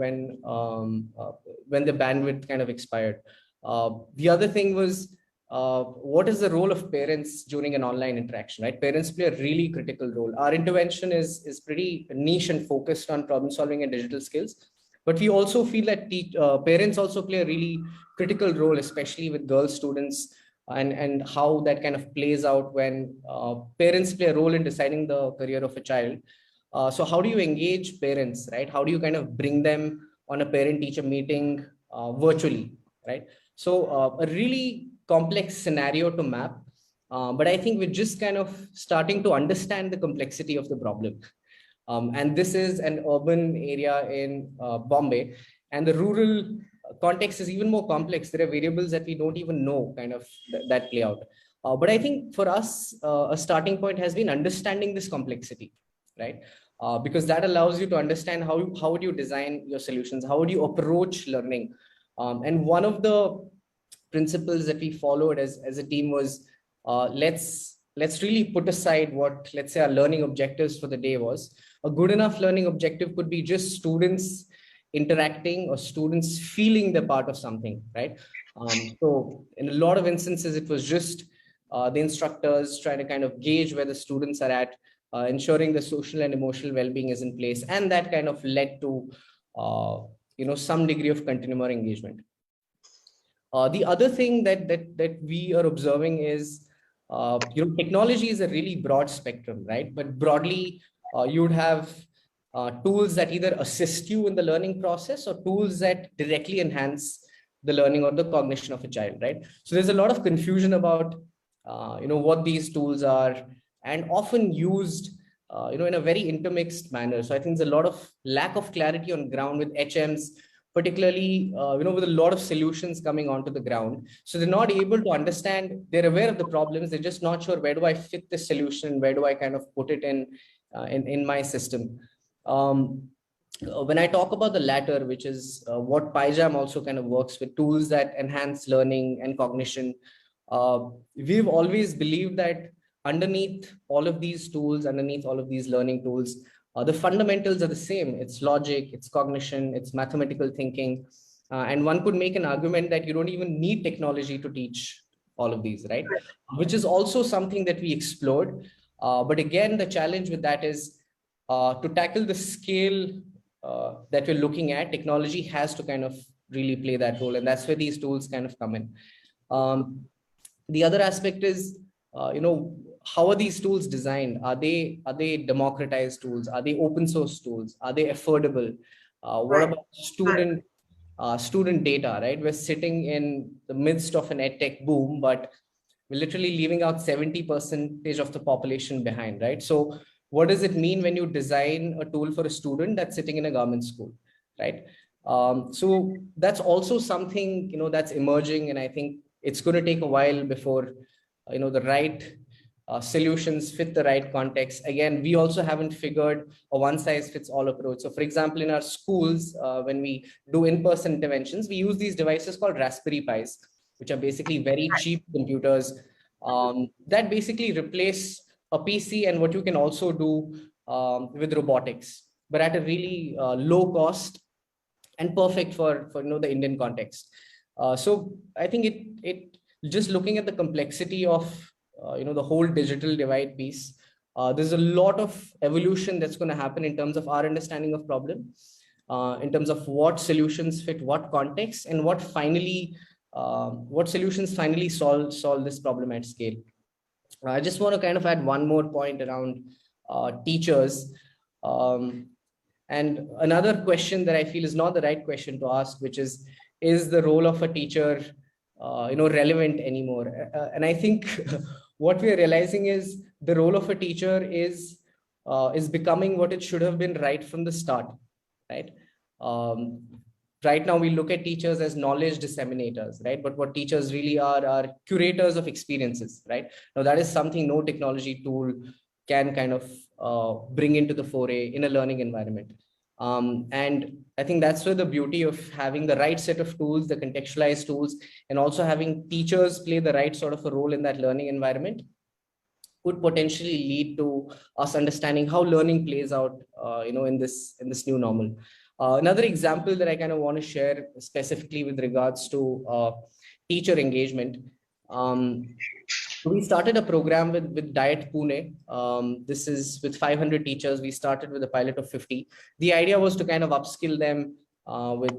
the bandwidth kind of expired. The other thing was, what is the role of parents during an online interaction, right? Parents play a really critical role. Our intervention is pretty niche and focused on problem solving and digital skills, but we also feel that parents also play a really critical role, especially with girl students, and how that kind of plays out when parents play a role in deciding the career of a child. So how do you engage parents, right? How do you kind of bring them on a parent-teacher meeting virtually, right? So a really complex scenario to map, but I think we're just kind of starting to understand the complexity of the problem. And this is an urban area in Bombay, and the rural context is even more complex. There are variables that we don't even know kind of that play out. But I think for us, a starting point has been understanding this complexity, right? Because that allows you to understand how would you design your solutions, how would you approach learning. And one of the principles that we followed as a team was, let's really put aside what, let's say, our learning objectives for the day was. A good enough learning objective could be just students interacting or students feeling they're part of something, right? So in a lot of instances, it was just the instructors trying to kind of gauge where the students are at, ensuring the social and emotional well-being is in place, and that kind of led to some degree of continuum or engagement. The other thing that we are observing is, technology is a really broad spectrum, right? But broadly, you would have tools that either assist you in the learning process or tools that directly enhance the learning or the cognition of a child, right? So there's a lot of confusion about, what these tools are, and often used, in a very intermixed manner. So I think there's a lot of lack of clarity on ground with HMs, particularly, with a lot of solutions coming onto the ground. So they're not able to understand, they're aware of the problems, they're just not sure, where do I fit the solution? Where do I kind of put it in my system? When I talk about the latter, which is what PyJam also kind of works with, tools that enhance learning and cognition, we've always believed that underneath all of these tools, underneath all of these learning tools, the fundamentals are the same. It's logic, it's cognition, it's mathematical thinking. And one could make an argument that you don't even need technology to teach all of these, right? Which is also something that we explored. But again, the challenge with that is to tackle the scale that we're looking at, technology has to kind of really play that role. And that's where these tools kind of come in. The other aspect is, how are these tools designed? Are they democratized tools? Are they open source tools? Are they affordable? What about student data, right? We're sitting in the midst of an edtech boom, but we're literally leaving out 70% of the population behind, right? So what does it mean when you design a tool for a student that's sitting in a government school, right? So that's also something, that's emerging, and I think it's going to take a while before, the right solutions fit the right context. Again, we also haven't figured a one-size-fits-all approach. So for example, in our schools, when we do in-person interventions, we use these devices called Raspberry Pis, which are basically very cheap computers that basically replace a PC, and what you can also do with robotics, but at a really low cost and perfect for the Indian context. So I think it just looking at the complexity of the whole digital divide piece, there's a lot of evolution that's going to happen in terms of our understanding of problem, in terms of what solutions fit what context, and what solutions finally solve this problem at scale. I just want to kind of add one more point around teachers. And another question that I feel is not the right question to ask, which is the role of a teacher relevant anymore? And I think what we are realizing is the role of a teacher is becoming what it should have been right from the start, right? Right now we look at teachers as knowledge disseminators, right? But what teachers really are curators of experiences, right? Now that is something no technology tool can kind of bring into the foray in a learning environment. And I think that's where the beauty of having the right set of tools, the contextualized tools, and also having teachers play the right sort of a role in that learning environment could potentially lead to us understanding how learning plays out, in this new normal. Another example that I kind of want to share specifically with regards to teacher engagement. We started a program with Diet Pune. This is with 500 teachers. We started with a pilot of 50. The idea was to kind of upskill them with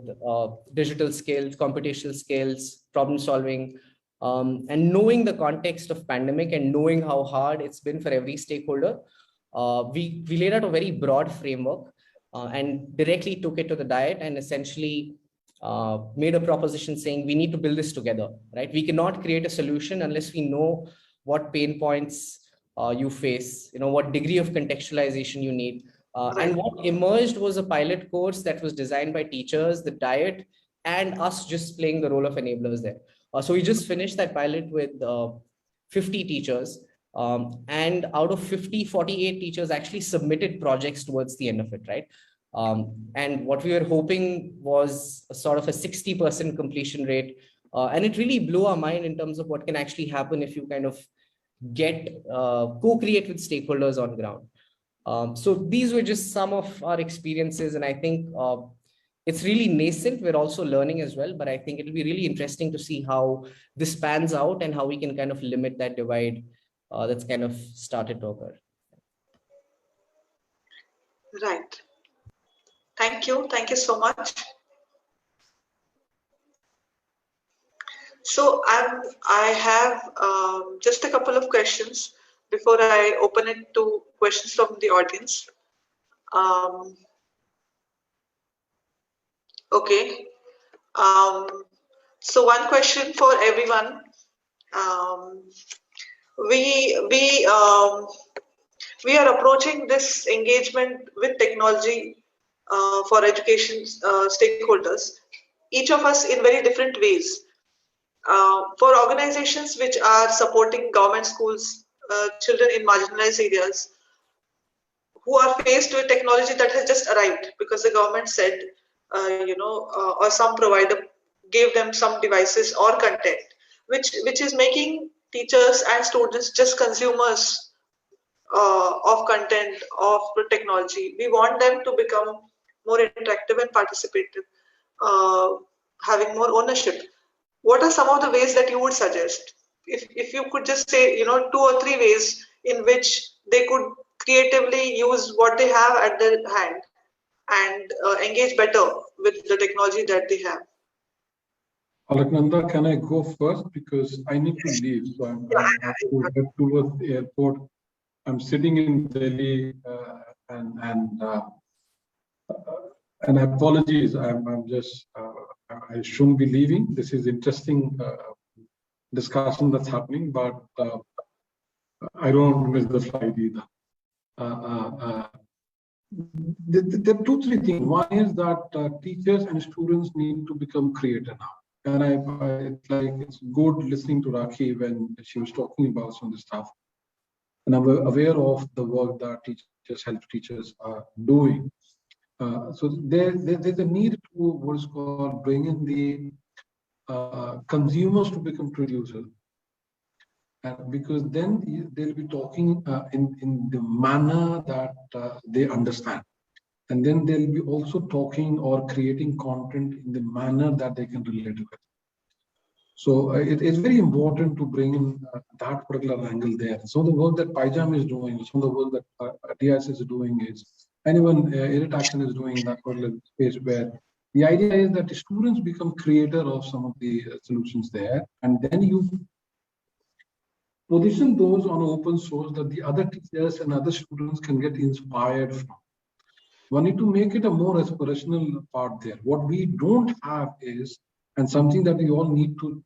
digital skills, computational skills, problem solving, and knowing the context of pandemic and knowing how hard it's been for every stakeholder. We laid out a very broad framework and directly took it to the Diet and essentially made a proposition saying we need to build this together, right? We cannot create a solution unless we know what pain points you face, what degree of contextualization you need. And what emerged was a pilot course that was designed by teachers, the Diet, and us just playing the role of enablers there. So we just finished that pilot with 50 teachers. And out of 50, 48 teachers actually submitted projects towards the end of it, right? And what we were hoping was a sort of a 60% completion rate. And it really blew our mind in terms of what can actually happen if you kind of get co-create with stakeholders on ground. So these were just some of our experiences. And I think it's really nascent. We're also learning as well, but I think it'll be really interesting to see how this pans out and how we can kind of limit that divide that's kind of started to occur. Right. Thank you. Thank you so much. So I have just a couple of questions before I open it to questions from the audience. Okay. So one question for everyone. We are approaching this engagement with technology for education stakeholders, each of us in very different ways. For organizations which are supporting government schools, children in marginalized areas, who are faced with technology that has just arrived because the government said, or some provider gave them some devices or content, which is making teachers and students just consumers of content, of technology. We want them to become more interactive and participative, having more ownership. What are some of the ways that you would suggest? If you could just say, 2 or 3 ways in which they could creatively use what they have at their hand and engage better with the technology that they have. Alaknanda, can I go first? Because I need to leave. So I'm have to head towards the airport. I'm sitting in Delhi and apologies. I'm just, I shouldn't be leaving. This is interesting discussion that's happening, but I don't want to miss the flight either. There are 2, 3 things. One is that teachers and students need to become creative now. And it's good listening to Rakhi when she was talking about some of the stuff. And I'm aware of the work that teachers, health teachers are doing. So there's a need to what is called bring in the consumers to become producers. Because then they'll be talking in the manner that they understand. And then they'll be also talking or creating content in the manner that they can relate to it. So it's very important to bring in that particular angle there. So the work that Pajam is doing, some of the work that DIS is doing is, and even EduAction is doing in that particular space where the idea is that the students become creator of some of the solutions there. And then you position those on open source that the other teachers and other students can get inspired from. We need to make it a more aspirational part there. What we don't have is, and something that we all need to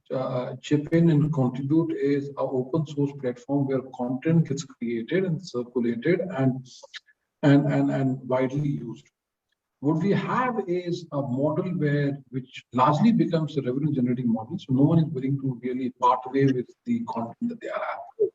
chip in and contribute is an open source platform where content gets created and circulated and widely used. What we have is a model which largely becomes a revenue generating model. So no one is willing to really part away with the content that they are having.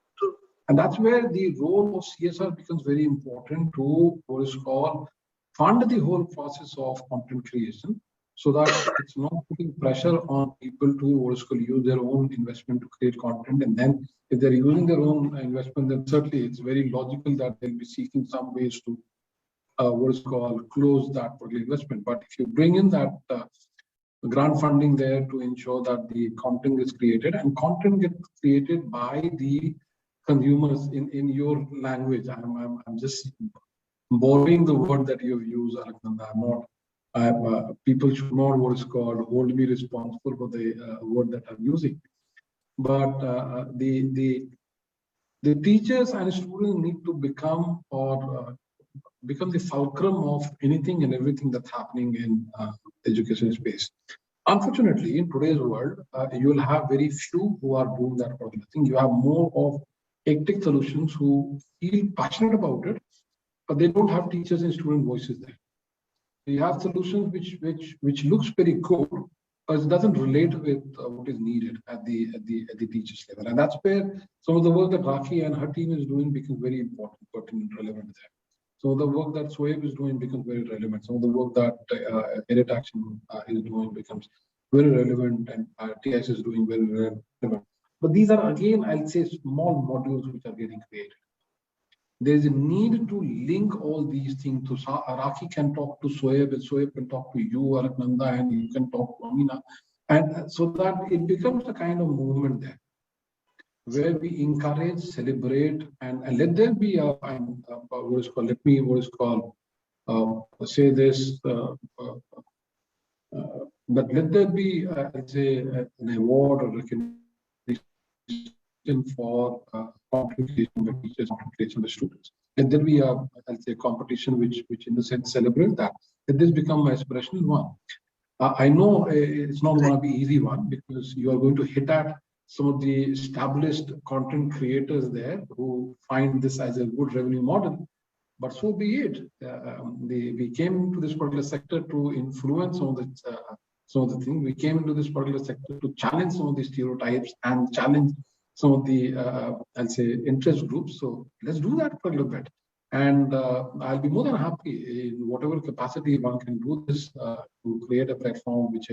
And that's where the role of CSR becomes very important to what is called fund the whole process of content creation. so that it's not putting pressure on people to use their own investment to create content. And then if they're using their own investment, then certainly it's very logical that they'll be seeking some ways to close that particular investment. But if you bring in that grant funding there to ensure that the content is created, and content gets created by the consumers in your language. I'm just borrowing the word that you've used, Alexander. I'm not. People should not hold me responsible for the word that I'm using. But the teachers and students need to become become the fulcrum of anything and everything that's happening in education space. Unfortunately, in today's world, you will have very few who are doing that particular thing. You have more of EdTech solutions who feel passionate about it, but they don't have teachers and student voices there. You have solutions which looks very good, but it doesn't relate with what is needed at the teachers level. And that's where some of the work that Rakhi and her team is doing becomes very important, pertinent, relevant there. So the work that Soeb is doing becomes very relevant. Some of the work that EduAction is doing becomes very relevant, and TS is doing very relevant. But these are, again, I'll say, small modules which are getting created. There's a need to link all these things. So Rakhi can talk to Soeb, and Soeb can talk to you, Alaknanda, and you can talk to Amina. And so that it becomes a kind of movement there, where we encourage, celebrate, and let there be a say this, but let there be, let's say, an award or recognition for competition with teachers, competition with students. Let there be a, let's say, competition which in the sense celebrate that. Let this become an aspirational one. I know it's not going to be easy one, because you are going to hit at some of the established content creators there who find this as a good revenue model, but so be it. We came to this particular sector to influence some of the things. We came into this particular sector to challenge some of the stereotypes and challenge some of the, I'll say, interest groups. So let's do that for a little bit. And I'll be more than happy in whatever capacity one can do this to create a platform which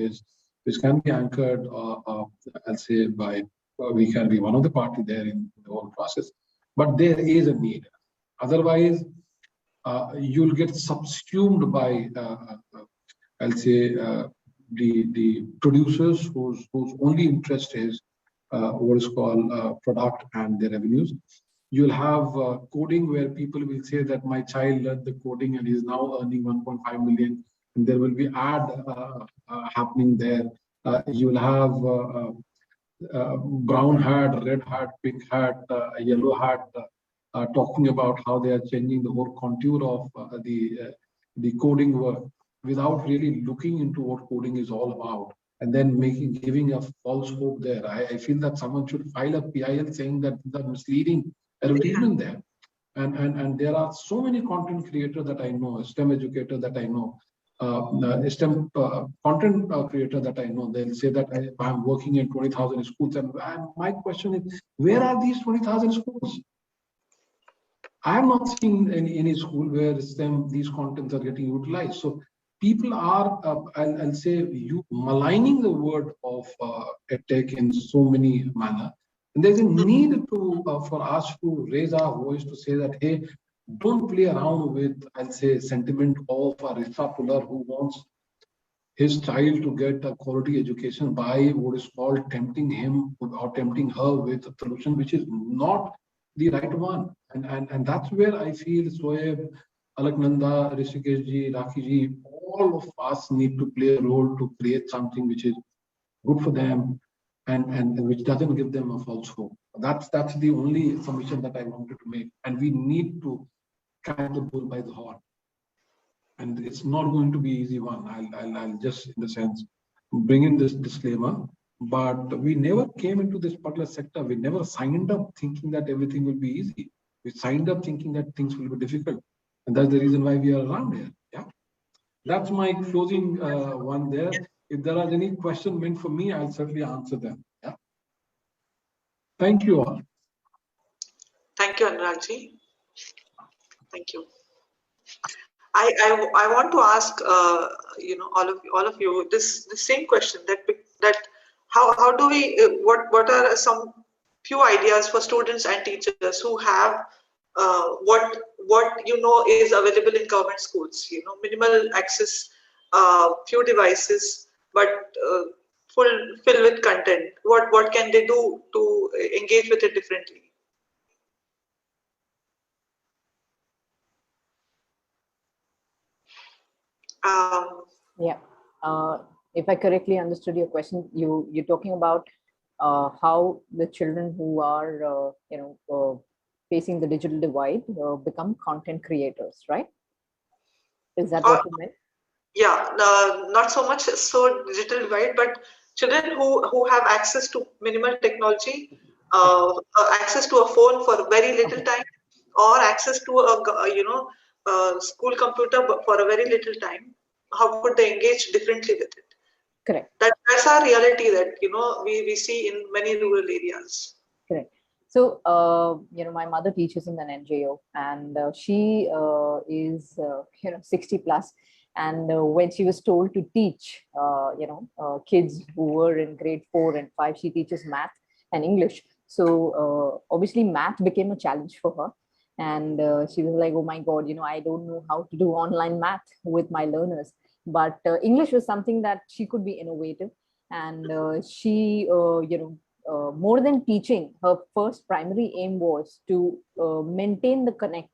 can be anchored, I'll say, by, we can be one of the party there in the whole process. But there is a need. Otherwise, you'll get subsumed by, I'll say, the producers whose only interest is what is called product and their revenues. You'll have coding where people will say that my child learned the coding and is now earning 1.5 million. And there will be ad happening there. You'll have brown hat, red hat, pink hat, yellow hat, talking about how they are changing the whole contour of the coding work without really looking into what coding is all about, and then giving a false hope there. I feel that someone should file a PIL saying that the misleading advertisement there. And there are so many content creators that I know, STEM educator that I know, STEM content creator that I know. They'll say that I'm working in 20,000 schools, and my question is, where are these 20,000 schools? I'm not seeing any school where these contents are getting utilized. So people are, I'll say, you maligning the word of EdTech in so many manner. And there's a need to for us to raise our voice to say that, hey, don't play around with, I'll say, sentiment of a Rishikesh Shankar who wants his child to get a quality education by what is called tempting him or tempting her with a solution which is not the right one. And that's where I feel Soeb, Alaknanda, Rishikesh ji, Rakhi ji, all of us need to play a role to create something which is good for them and which doesn't give them a false hope. That's the only submission that I wanted to make. And we need to catch the bull by the horn. And it's not going to be easy one. I'll just, in the sense, bring in this disclaimer. But we never came into this particular sector. We never signed up thinking that everything will be easy. We signed up thinking that things will be difficult. And that's the reason why we are around here. Yeah. That's my closing one there. If there are any questions meant for me, I'll certainly answer them. Yeah. Thank you all. Thank you, Anurag ji. Thank you. I want to ask all of you this the same question, that how do we what are some few ideas for students and teachers who have what is available in government schools, minimal access, few devices, but filled with content. What can they do to engage with it differently? Yeah. If I correctly understood your question, you're talking about how the children who are facing the digital divide become content creators, right? Is that what you meant? Yeah, not so much so digital divide, but children who have access to minimal technology, access to a phone for very little time, or access to a school computer for a very little time. How could they engage differently with it? Correct. That's our reality that we see in many rural areas. Correct. So my mother teaches in an NGO, and she is 60 plus. And when she was told to teach kids who were in grade 4 and 5, she teaches math and English. So obviously math became a challenge for her. And she was like, oh my God, I don't know how to do online math with my learners. But English was something that she could be innovative. And she, more than teaching, her first primary aim was to maintain the connect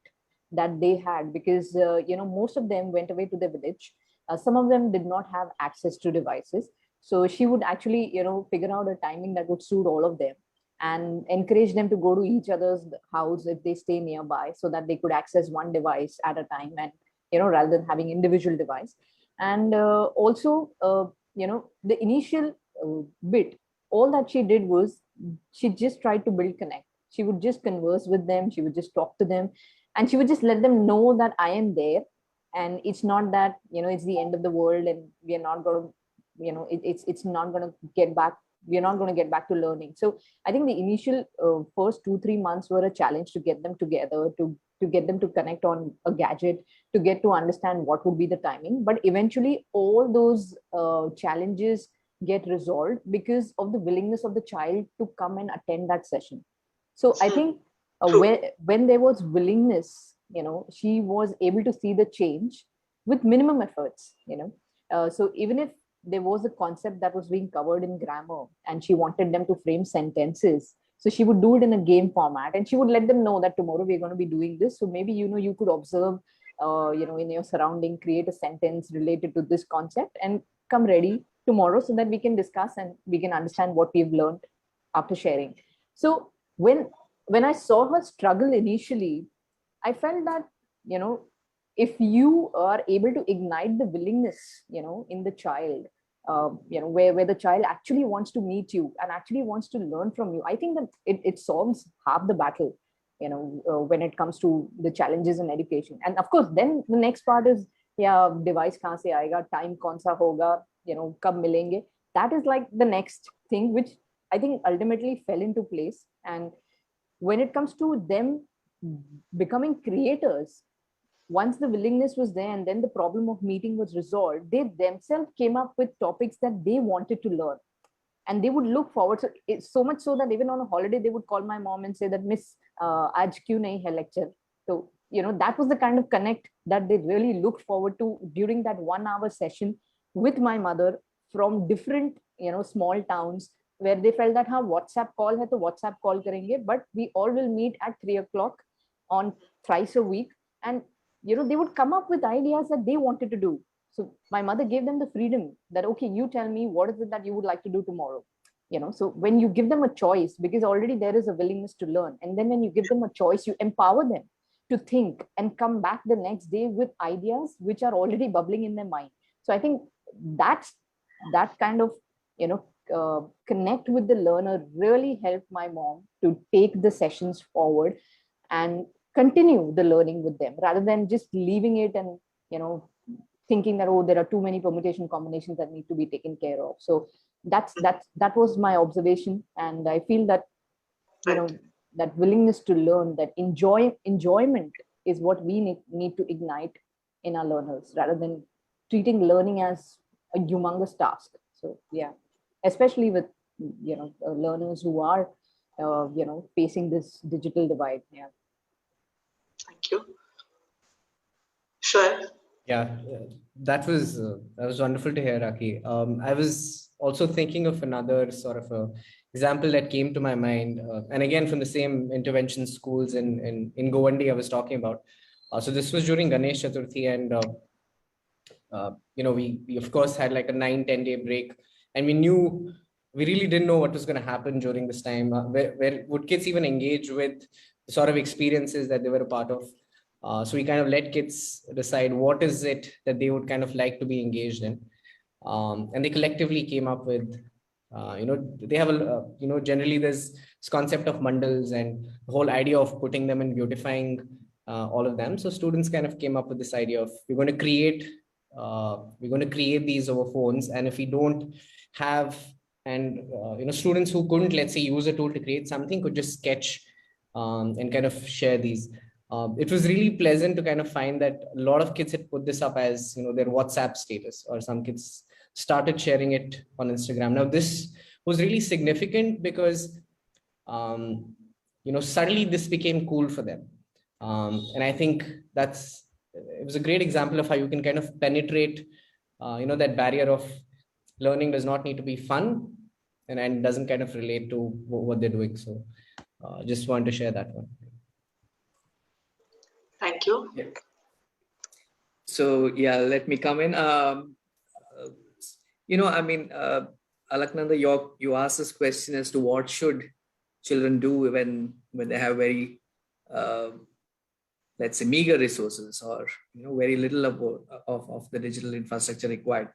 that they had, because most of them went away to the village. Some of them did not have access to devices, so she would actually figure out a timing that would suit all of them and encourage them to go to each other's house if they stay nearby, so that they could access one device at a time, and rather than having individual device. And also the initial bit, all that she did was she just tried to build connect. She would just converse with them, she would just talk to them, and she would just let them know that I am there, and it's not that it's the end of the world and we are not going to it's not going to get back, we're not going to get back to learning. So I think the initial first 2-3 months were a challenge to get them together, to get them to connect on a gadget, to get to understand what would be the timing. But eventually all those challenges get resolved because of the willingness of the child to come and attend that session. So I think when there was willingness, she was able to see the change with minimum efforts. So even if there was a concept that was being covered in grammar and she wanted them to frame sentences, so she would do it in a game format, and she would let them know that tomorrow we're going to be doing this. So maybe you could observe in your surrounding, create a sentence related to this concept and come ready tomorrow so that we can discuss and we can understand what we've learned after sharing. So when I saw her struggle initially, I felt that if you are able to ignite the willingness in the child, where the child actually wants to meet you and actually wants to learn from you, I think that it solves half the battle when it comes to the challenges in education. And of course then the next part is, yeah, device kahan se aayega, time kaun sa hoga, kab milenge. That is like the next thing, which I think ultimately fell into place. And when it comes to them becoming creators, once the willingness was there and then the problem of meeting was resolved, they themselves came up with topics that they wanted to learn, and they would look forward. So it's so much so that even on a holiday they would call my mom and say that, Miss, aaj kyun nahi hai lecture. So that was the kind of connect that they really looked forward to during that 1 hour session with my mother from different small towns, where they felt that WhatsApp call hai to WhatsApp call karenge, but we all will meet at 3 o'clock on thrice a week. And they would come up with ideas that they wanted to do. So my mother gave them the freedom that, okay, you tell me what is it that you would like to do tomorrow. So when you give them a choice, because already there is a willingness to learn, and then when you give them a choice, you empower them to think and come back the next day with ideas which are already bubbling in their mind. So I think that kind of connect with the learner really helped my mom to take the sessions forward and continue the learning with them, rather than just leaving it and thinking that, oh, there are too many permutation combinations that need to be taken care of. So that was my observation. And I feel that that willingness to learn, that enjoyment is what we need to ignite in our learners rather than treating learning as a humongous task. So yeah, especially with learners who are facing this digital divide. Yeah. Thank you. Sure. Yeah, that was wonderful to hear, Raki. I was also thinking of another sort of a example that came to my mind, and again from the same intervention schools in Govandi I was talking about. So this was during Ganesh Chaturthi, and we of course had like a 9-10 day break, and we really didn't know what was going to happen during this time. Where would kids even engage with the sort of experiences that they were a part of? So we kind of let kids decide what is it that they would kind of like to be engaged in. And they collectively came up with, they have generally there's this concept of mandals and the whole idea of putting them and beautifying all of them. So students kind of came up with this idea of we're going to create these over phones. And if we don't have, and students who couldn't, let's say, use a tool to create something could just sketch and kind of share these. It was really pleasant to kind of find that a lot of kids had put this up as their WhatsApp status, or some kids started sharing it on Instagram. Now this was really significant because suddenly this became cool for them, and I think it was a great example of how you can kind of penetrate that barrier of learning does not need to be fun and doesn't kind of relate to what they're doing. So just wanted to share that one. Thank you. Yeah. So yeah, let me come in. Alaknanda, you asked this question as to what should children do when they have very, let's say, meager resources, or very little of the digital infrastructure required.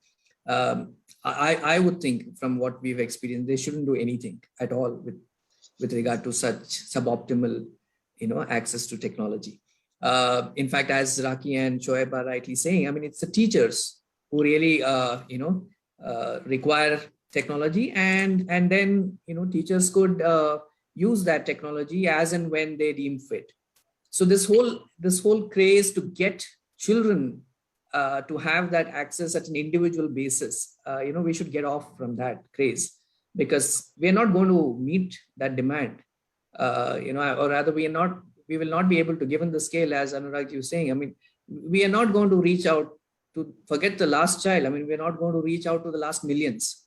I would think, from what we've experienced, they shouldn't do anything at all with regard to such suboptimal access to technology. In fact, as Raki and Shoaib are rightly saying, I mean, it's the teachers who really, require technology, and then, teachers could use that technology as and when they deem fit. So this whole craze to get children to have that access at an individual basis, we should get off from that craze, because we are not going to meet that demand, or rather we will not be able to, given the scale, as Anurag was saying. I mean, we are not going to reach out to, forget the last child. I mean, we're not going to reach out to the last millions,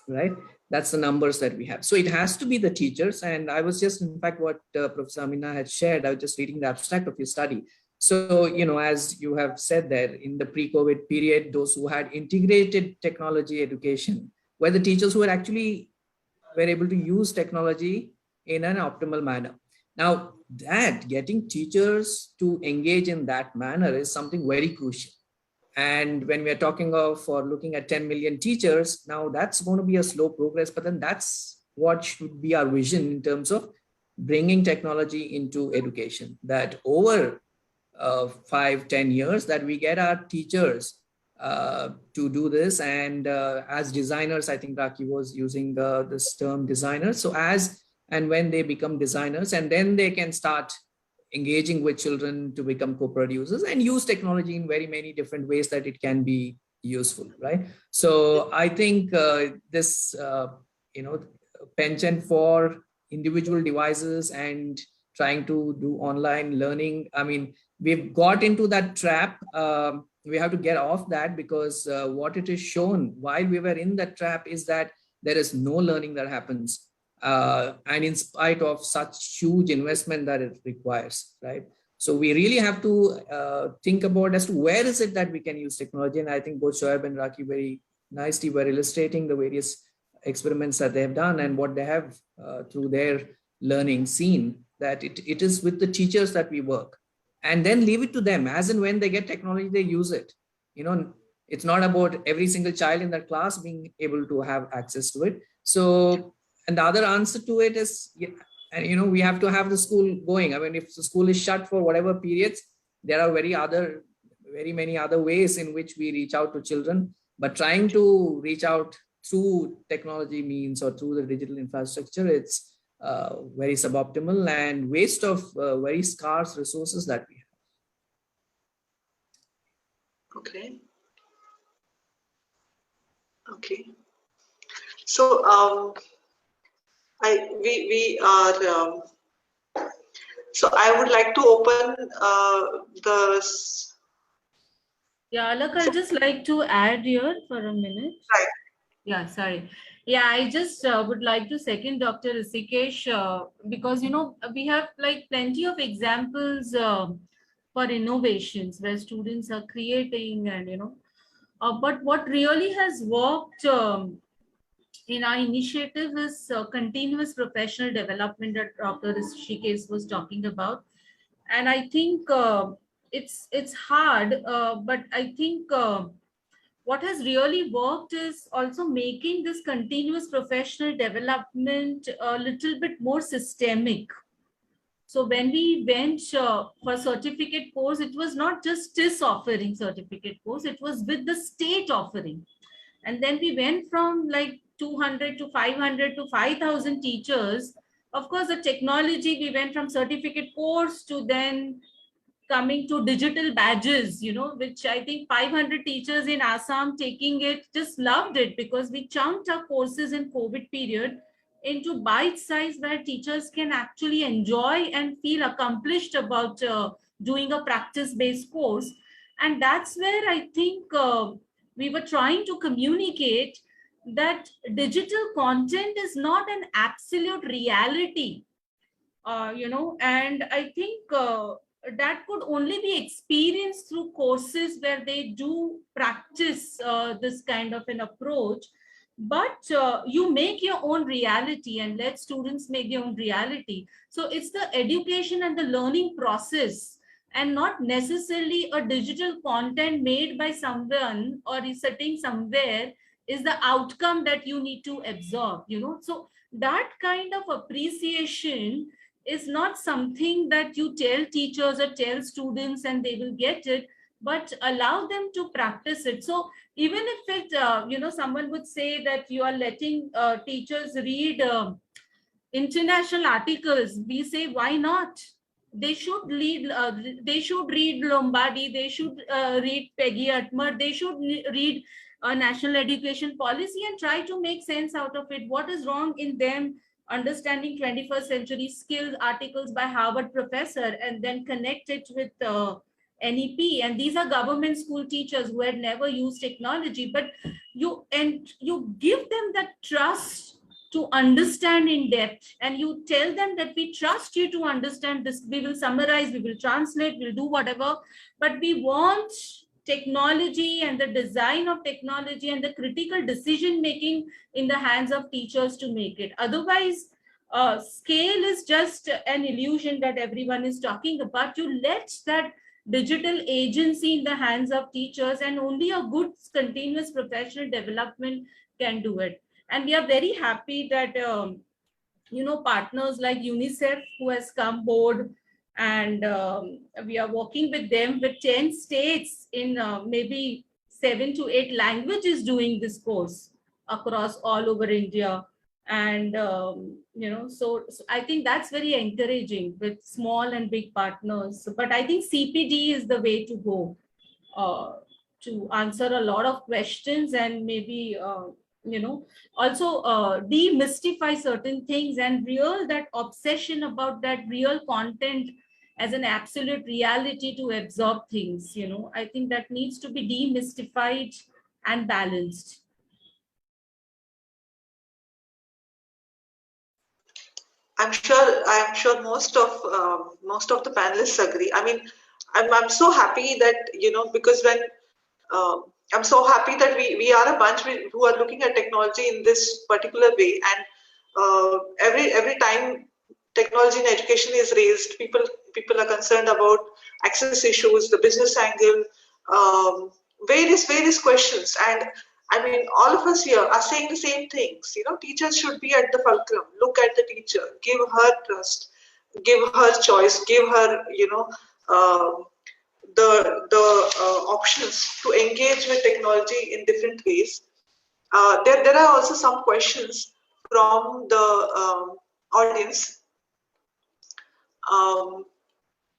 right? That's the numbers that we have. So it has to be the teachers. And I was just, in fact, what Professor Amina had shared, I was just reading the abstract of your study. So, as you have said there, in the pre-COVID period, those who had integrated technology education were the teachers who were able to use technology in an optimal manner. Now, getting teachers to engage in that manner is something very crucial. And when we are talking of or looking at 10 million teachers, now that's going to be a slow progress, but then that's what should be our vision in terms of bringing technology into education, that over 5-10 years that we get our teachers to do this. And as designers, I think Raki was using this term designers. So as and when they become designers, and then they can start engaging with children to become co-producers and use technology in very many different ways that it can be useful, right? So I think this, penchant for individual devices and trying to do online learning, I mean, we've got into that trap. We have to get off that, because what it is shown while we were in that trap is that there is no learning that happens. And in spite of such huge investment that it requires, right? So we really have to think about as to where is it that we can use technology. And I think both Shoaib and Raki very nicely were illustrating the various experiments that they have done and what they have through their learning seen, that it is with the teachers that we work, and then leave it to them. As and when they get technology, they use it. It's not about every single child in that class being able to have access to it. So, and the other answer to it is, we have to have the school going. I mean, if the school is shut for whatever periods, there are very many other ways in which we reach out to children. But trying to reach out through technology means or through the digital infrastructure, it's very suboptimal and waste of very scarce resources that we have. Okay. Okay. So we are. So I would like to open the. Yeah, look, I'll just like to add here for a minute. Right. Yeah, sorry. Yeah, I just would like to second Dr. Rishikesh because, you know, we have like plenty of examples for innovations where students are creating and, you know, but what really has worked in our initiative is continuous professional development that Dr. Rishikesh was talking about. And I think it's hard, but I think what has really worked is also making this continuous professional development a little bit more systemic. So when we went for certificate course, it was not just TIS offering certificate course, it was with the state offering. And then we went from like 200 to 500 to 5,000 teachers. Of course, the technology, we went from certificate course to then coming to digital badges, you know, which I think 500 teachers in Assam taking it just loved it because we chunked our courses in COVID period into bite size where teachers can actually enjoy and feel accomplished about doing a practice based course. And that's where I think we were trying to communicate that digital content is not an absolute reality, you know, and I think that could only be experienced through courses where they do practice this kind of an approach. But you make your own reality and let students make their own reality. So it's the education and the learning process and not necessarily a digital content made by someone or is sitting somewhere is the outcome that you need to absorb, you know. So that kind of appreciation is not something that you tell teachers or tell students and they will get it, but allow them to practice it. So even if it, you know, someone would say that you are letting teachers read international articles, we say, why not? They should read Lombardi, they should read Peggy Atmer, they should read national education policy and try to make sense out of it. What is wrong in them understanding 21st century skills articles by Harvard professor and then connect it with NEP? And these are government school teachers who had never used technology, but you give them that trust to understand in depth, and you tell them that we trust you to understand this. We will summarize, we will translate, we'll do whatever, but we want technology and the design of technology and the critical decision making in the hands of teachers to make it. Otherwise, scale is just an illusion that everyone is talking about. You let that digital agency in the hands of teachers, and only a good continuous professional development can do it. And we are very happy that you know, partners like UNICEF who has come board, and we are working with them with 10 states in maybe 7 to 8 languages doing this course across all over India. And you know, so I think that's very encouraging with small and big partners. But I think CPD is the way to go to answer a lot of questions, and maybe you know, also demystify certain things and real that obsession about that real content as an absolute reality to absorb things, you know. I think that needs to be demystified and balanced. I'm sure most of the panelists agree. I mean, I'm so happy that, you know, because when I'm so happy that we are a bunch who are looking at technology in this particular way, and every time technology in education is raised, people are concerned about access issues, the business angle, various questions. And I mean, all of us here are saying the same things. You know, teachers should be at the fulcrum. Look at the teacher, give her trust, give her choice, give her, you know, the options to engage with technology in different ways. There are also some questions from the audience.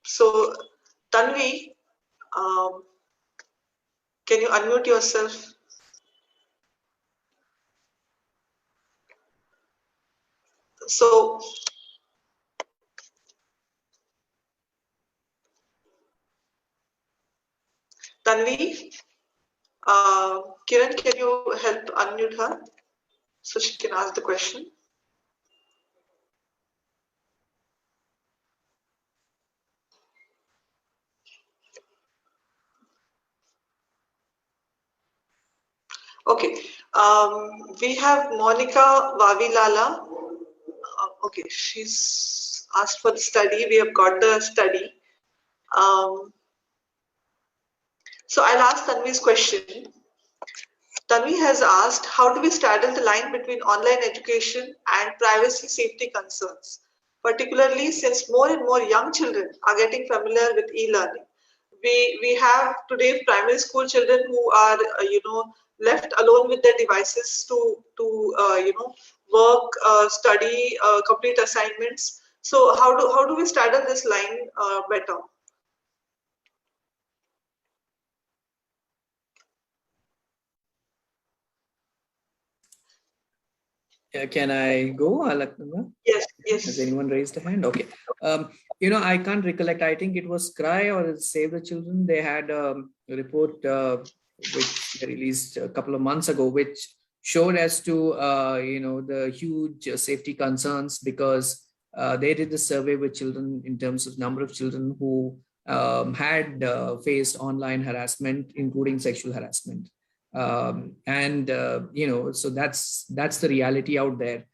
So Tanvi, Can you unmute yourself? So, Tanvi, Kiran, can you help unmute her so she can ask the question? Okay, we have Monica Vavilala. Okay, she's asked for the study. We have got the study. So I'll ask Tanvi's question. Tanvi has asked, how do we straddle the line between online education and privacy safety concerns, particularly since more and more young children are getting familiar with e-learning? We have today primary school children who are left alone with their devices to work, study, complete assignments. So how do we straddle this line better? Can I go, Alaknanda? Yes, yes. Has anyone raised a hand? Okay. I can't recollect. I think it was CRY or Save the Children. They had a report which they released a couple of months ago, which showed as to the huge safety concerns, because they did the survey with children in terms of number of children who had faced online harassment, including sexual harassment. So that's the reality out there.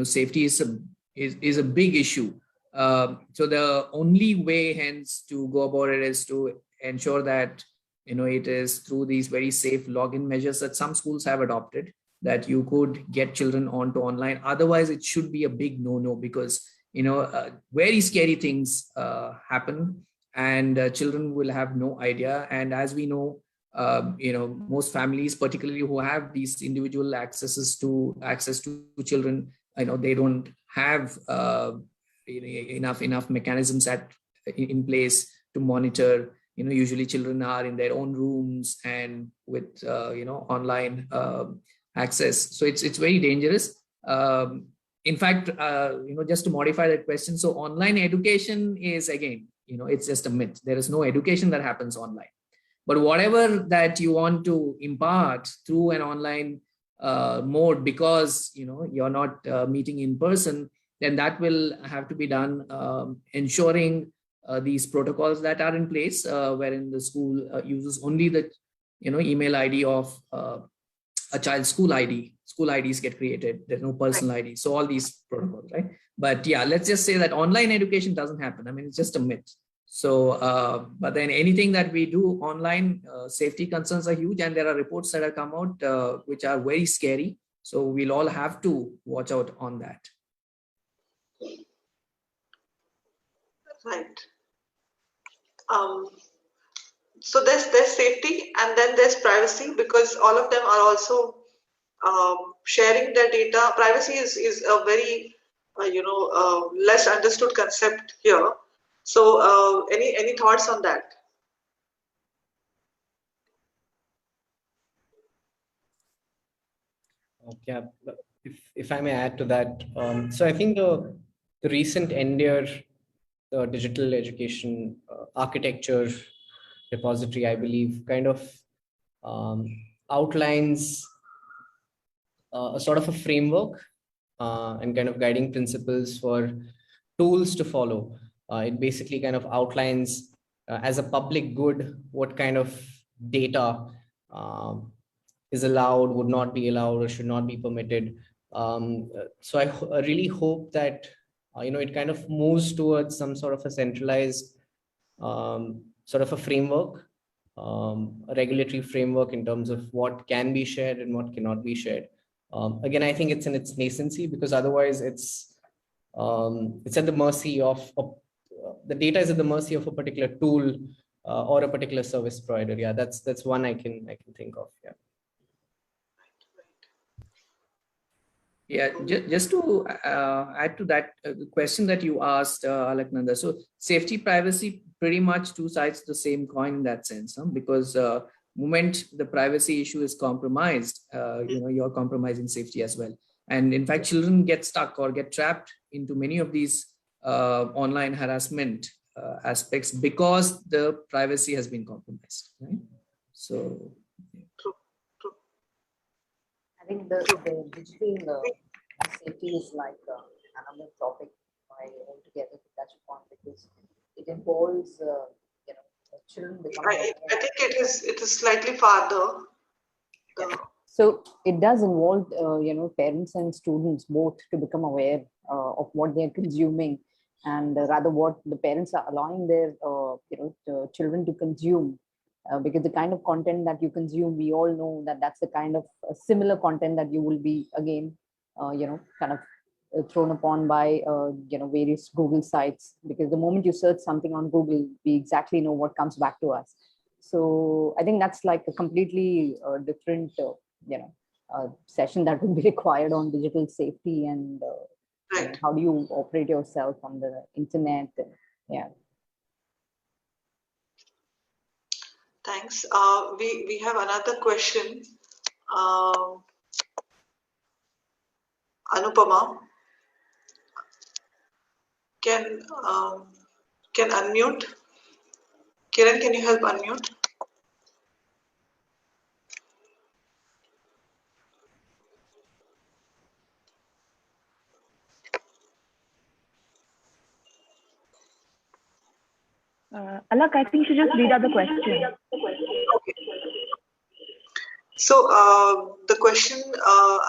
Safety is a big issue. So the only way hence to go about it is to ensure that it is through these very safe login measures that some schools have adopted, that you could get children onto online. Otherwise it should be a big no-no, because very scary things happen, and children will have no idea. And as we know, most families, particularly who have these individual access to children, they don't have enough mechanisms in place to monitor. Usually children are in their own rooms and with online access, so it's very dangerous. In fact, just to modify that question, so online education is, again, it's just a myth. There is no education that happens online. But whatever that you want to impart through an online mode, because you're not meeting in person, then that will have to be done, ensuring these protocols that are in place, wherein the school uses only the email ID of a child's school ID. School IDs get created. There's no personal ID. So all these protocols, right? But yeah, let's just say that online education doesn't happen. I mean, it's just a myth. So, but then anything that we do online, safety concerns are huge, and there are reports that have come out which are very scary. So we'll all have to watch out on that. Right. So there's safety, and then there's privacy, because all of them are also sharing their data. Privacy is a very less understood concept here. So any thoughts on that? Okay, if I may add to that, so I think the recent end-year digital education architecture repository, I believe, kind of outlines a sort of a framework and kind of guiding principles for tools to follow. It basically kind of outlines as a public good what kind of data is allowed, would not be allowed, or should not be permitted. So I really hope that it kind of moves towards some sort of a centralized sort of a framework, a regulatory framework in terms of what can be shared and what cannot be shared. Again, I think it's in its nascency, because otherwise it's at the mercy of the data is at the mercy of a particular tool or a particular service provider. Yeah, that's one I can think of. Yeah. Yeah, just to add to that the question that you asked, Alaknanda. So safety, privacy, pretty much two sides of the same coin in that sense, huh? Because moment the privacy issue is compromised, you're compromising safety as well. And in fact, children get stuck or get trapped into many of these online harassment aspects because the privacy has been compromised, right? So. I think the digital safety is like another topic I altogether to touch upon, because it involves children becoming. I think it is slightly farther. So it does involve parents and students both to become aware of what they're consuming, and rather what the parents are allowing their the children to consume. Because the kind of content that you consume, we all know that that's the kind of similar content that you will be again, kind of thrown upon by various Google sites. Because the moment you search something on Google, we exactly know what comes back to us. So I think that's like a completely different session that would be required on digital safety and Right. how do you operate yourself on the internet. Yeah. Thanks. We have another question. Anupama, can unmute. Kiran, can you help unmute? Alak, I think you should just read out the question. Okay. So the question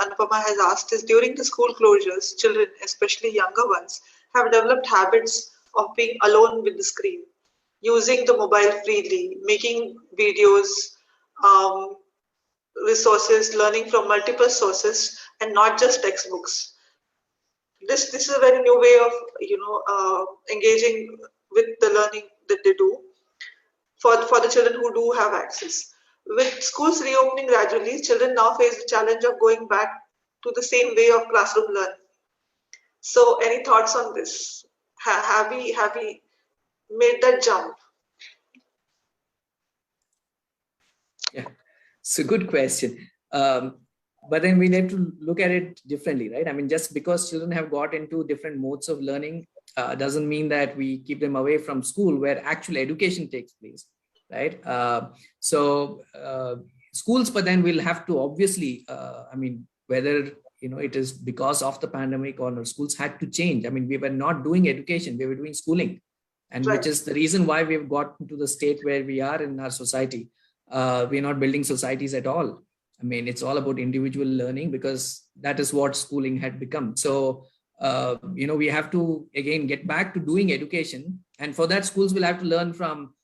Anupama has asked is, during the school closures, children, especially younger ones, have developed habits of being alone with the screen, using the mobile freely, making videos, resources, learning from multiple sources, and not just textbooks. This is a very new way of engaging with the learning that they do for the children who do have access. With schools reopening gradually, children now face the challenge of going back to the same way of classroom learning. So, any thoughts on this? Have we made that jump? Yeah, it's a good question. But then we need to look at it differently, right? I mean, just because children have got into different modes of learning doesn't mean that we keep them away from school where actual education takes place, right? Schools, but then we'll have to obviously, whether it is because of the pandemic or schools had to change. I mean, we were not doing education, we were doing schooling, and Right. which is the reason why we've gotten to the state where we are in our society. We're not building societies at all. I mean, it's all about individual learning because that is what schooling had become. So, we have to, again, get back to doing education. And for that, schools will have to learn from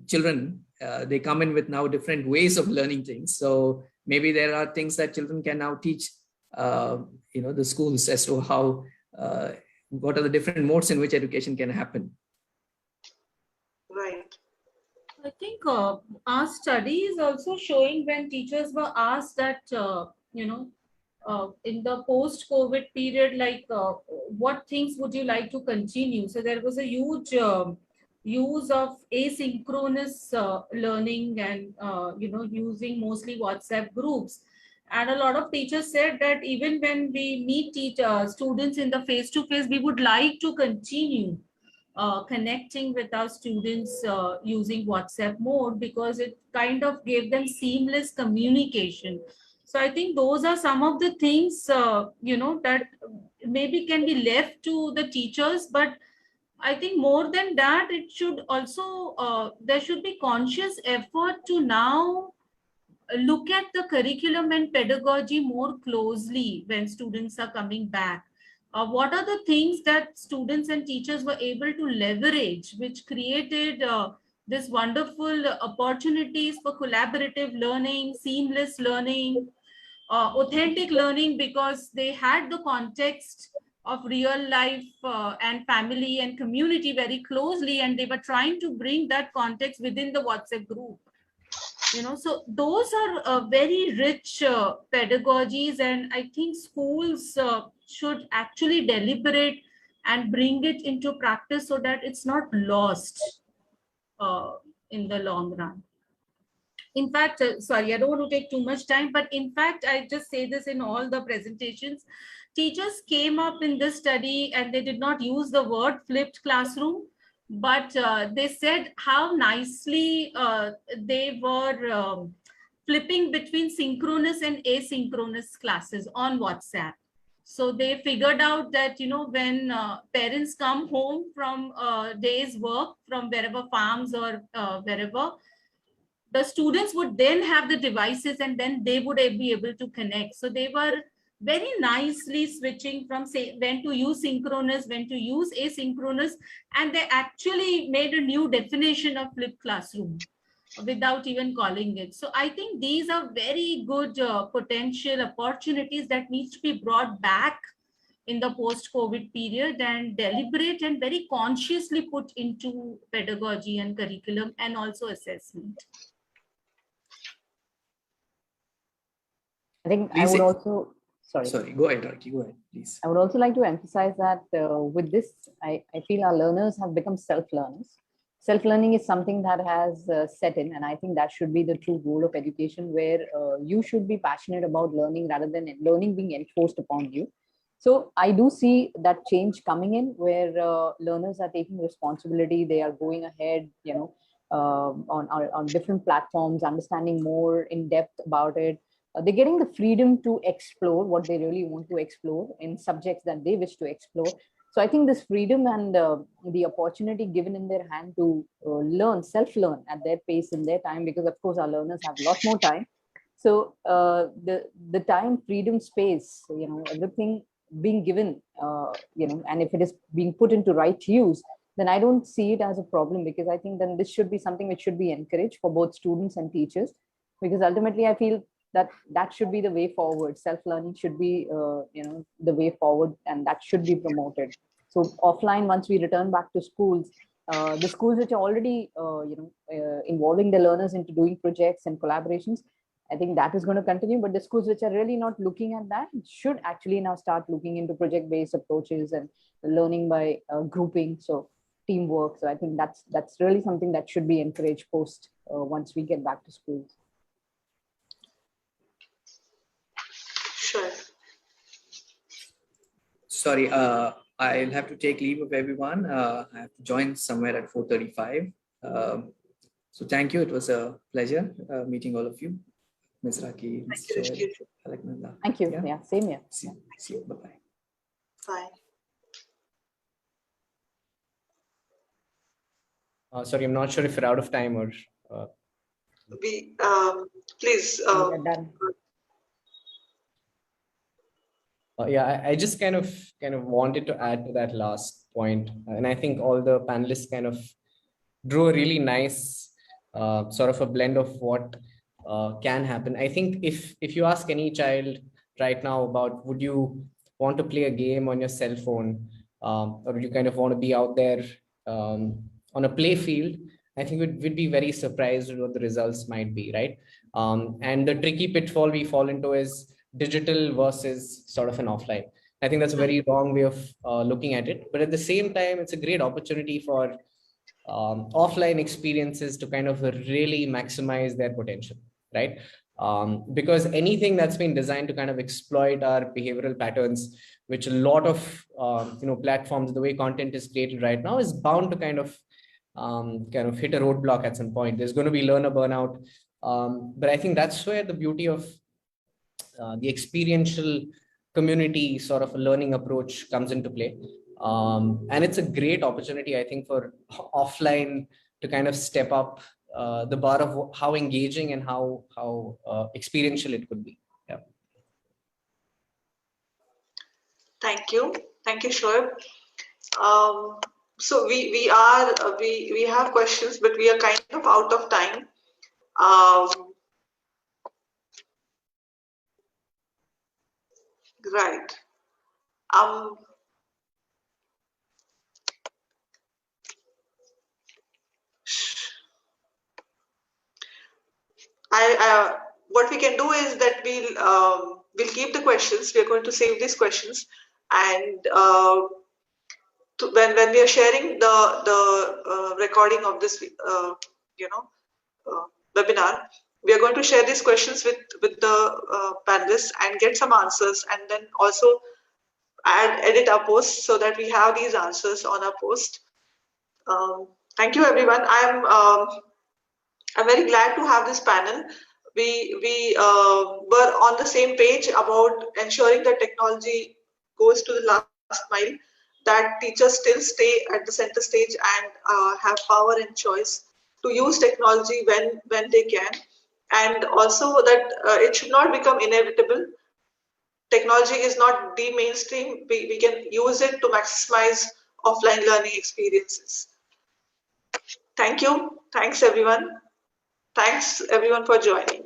children. They come in with now different ways of learning things. So maybe there are things that children can now teach, the schools as to how, what are the different modes in which education can happen. Right. I think our study is also showing, when teachers were asked that, in the post-COVID period, like what things would you like to continue? So there was a huge use of asynchronous learning and, using mostly WhatsApp groups. And a lot of teachers said that even when we meet students in the face-to-face, we would like to continue connecting with our students using WhatsApp mode, because it kind of gave them seamless communication. So I think those are some of the things, that maybe can be left to the teachers. But I think more than that, it should also, there should be conscious effort to now look at the curriculum and pedagogy more closely when students are coming back. What are the things that students and teachers were able to leverage, which created this wonderful opportunities for collaborative learning, seamless learning, authentic learning, because they had the context of real life and family and community very closely, and they were trying to bring that context within the WhatsApp group. So those are very rich pedagogies, and I think schools should actually deliberate and bring it into practice so that it's not lost in the long run. In fact, sorry, I don't want to take too much time, but in fact, I just say this in all the presentations. Teachers came up in this study and they did not use the word flipped classroom, but they said how nicely they were flipping between synchronous and asynchronous classes on WhatsApp. So they figured out that, when parents come home from day's work from wherever, farms or wherever, the students would then have the devices and then they would be able to connect. So they were very nicely switching from, say, when to use synchronous, when to use asynchronous, and they actually made a new definition of flipped classroom without even calling it. So I think these are very good potential opportunities that needs to be brought back in the post-COVID period and deliberate and very consciously put into pedagogy and curriculum and also assessment. I think Please I would say- also, Sorry, go ahead, Raki, go ahead, please. I would also like to emphasize that with this, I feel our learners have become self-learners. Self-learning is something that has set in, and I think that should be the true goal of education, where you should be passionate about learning rather than learning being enforced upon you. So I do see that change coming in, where learners are taking responsibility. They are going ahead, on different platforms, understanding more in depth about it. They're getting the freedom to explore what they really want to explore in subjects that they wish to explore. So I think this freedom and the opportunity given in their hand to learn, self-learn at their pace in their time, because of course our learners have a lot more time. So the time, freedom, space, everything being given, and if it is being put into right use, then I don't see it as a problem, because I think then this should be something which should be encouraged for both students and teachers, because ultimately I feel that should be the way forward. Self-learning should be, the way forward, and that should be promoted. So offline, once we return back to schools, the schools which are already, involving the learners into doing projects and collaborations, I think that is going to continue. But the schools which are really not looking at that should actually now start looking into project-based approaches and learning by grouping, so teamwork. So I think that's really something that should be encouraged post once we get back to schools. Sure. Sorry, I'll have to take leave of everyone. I have to join somewhere at 4:35. So thank you. It was a pleasure meeting all of you. Ms. Raki, Ms. Thank you, Joel, Rishikesh. Alaknanda. Thank you. Yeah, same here. See you. Bye-bye. Bye. Sorry, I'm not sure if we're out of time or. We please. We're done. Yeah, I just kind of wanted to add to that last point, and I think all the panelists kind of drew a really nice sort of a blend of what can happen. I think if you ask any child right now about would you want to play a game on your cell phone, or you kind of want to be out there on a play field, I think we'd be very surprised with what the results might be, right? And the tricky pitfall we fall into is digital versus sort of an offline. I think that's a very wrong way of looking at it. But at the same time, it's a great opportunity for offline experiences to kind of really maximize their potential, right? Because anything that's been designed to kind of exploit our behavioral patterns, which a lot of platforms, the way content is created right now, is bound to kind of hit a roadblock at some point. There's going to be learner burnout, but I think that's where the beauty of the experiential community sort of a learning approach comes into play. And it's a great opportunity, I think, for offline to kind of step up the bar of how engaging and how experiential it could be. Yeah. Thank you, Shoaib. So we have questions, but we are kind of out of time. Right. what we can do is that we'll keep the questions. We are going to save these questions, and when we are sharing the recording of this webinar, we are going to share these questions with the panelists and get some answers, and then also edit our post so that we have these answers on our post. Thank you, everyone. I'm very glad to have this panel. We were on the same page about ensuring that technology goes to the last mile, that teachers still stay at the center stage and have power and choice to use technology when they can, and also that it should not become inevitable. Technology is not the mainstream. We can use it to maximize offline learning experiences. Thank you. Thanks, everyone. Thanks, everyone, for joining.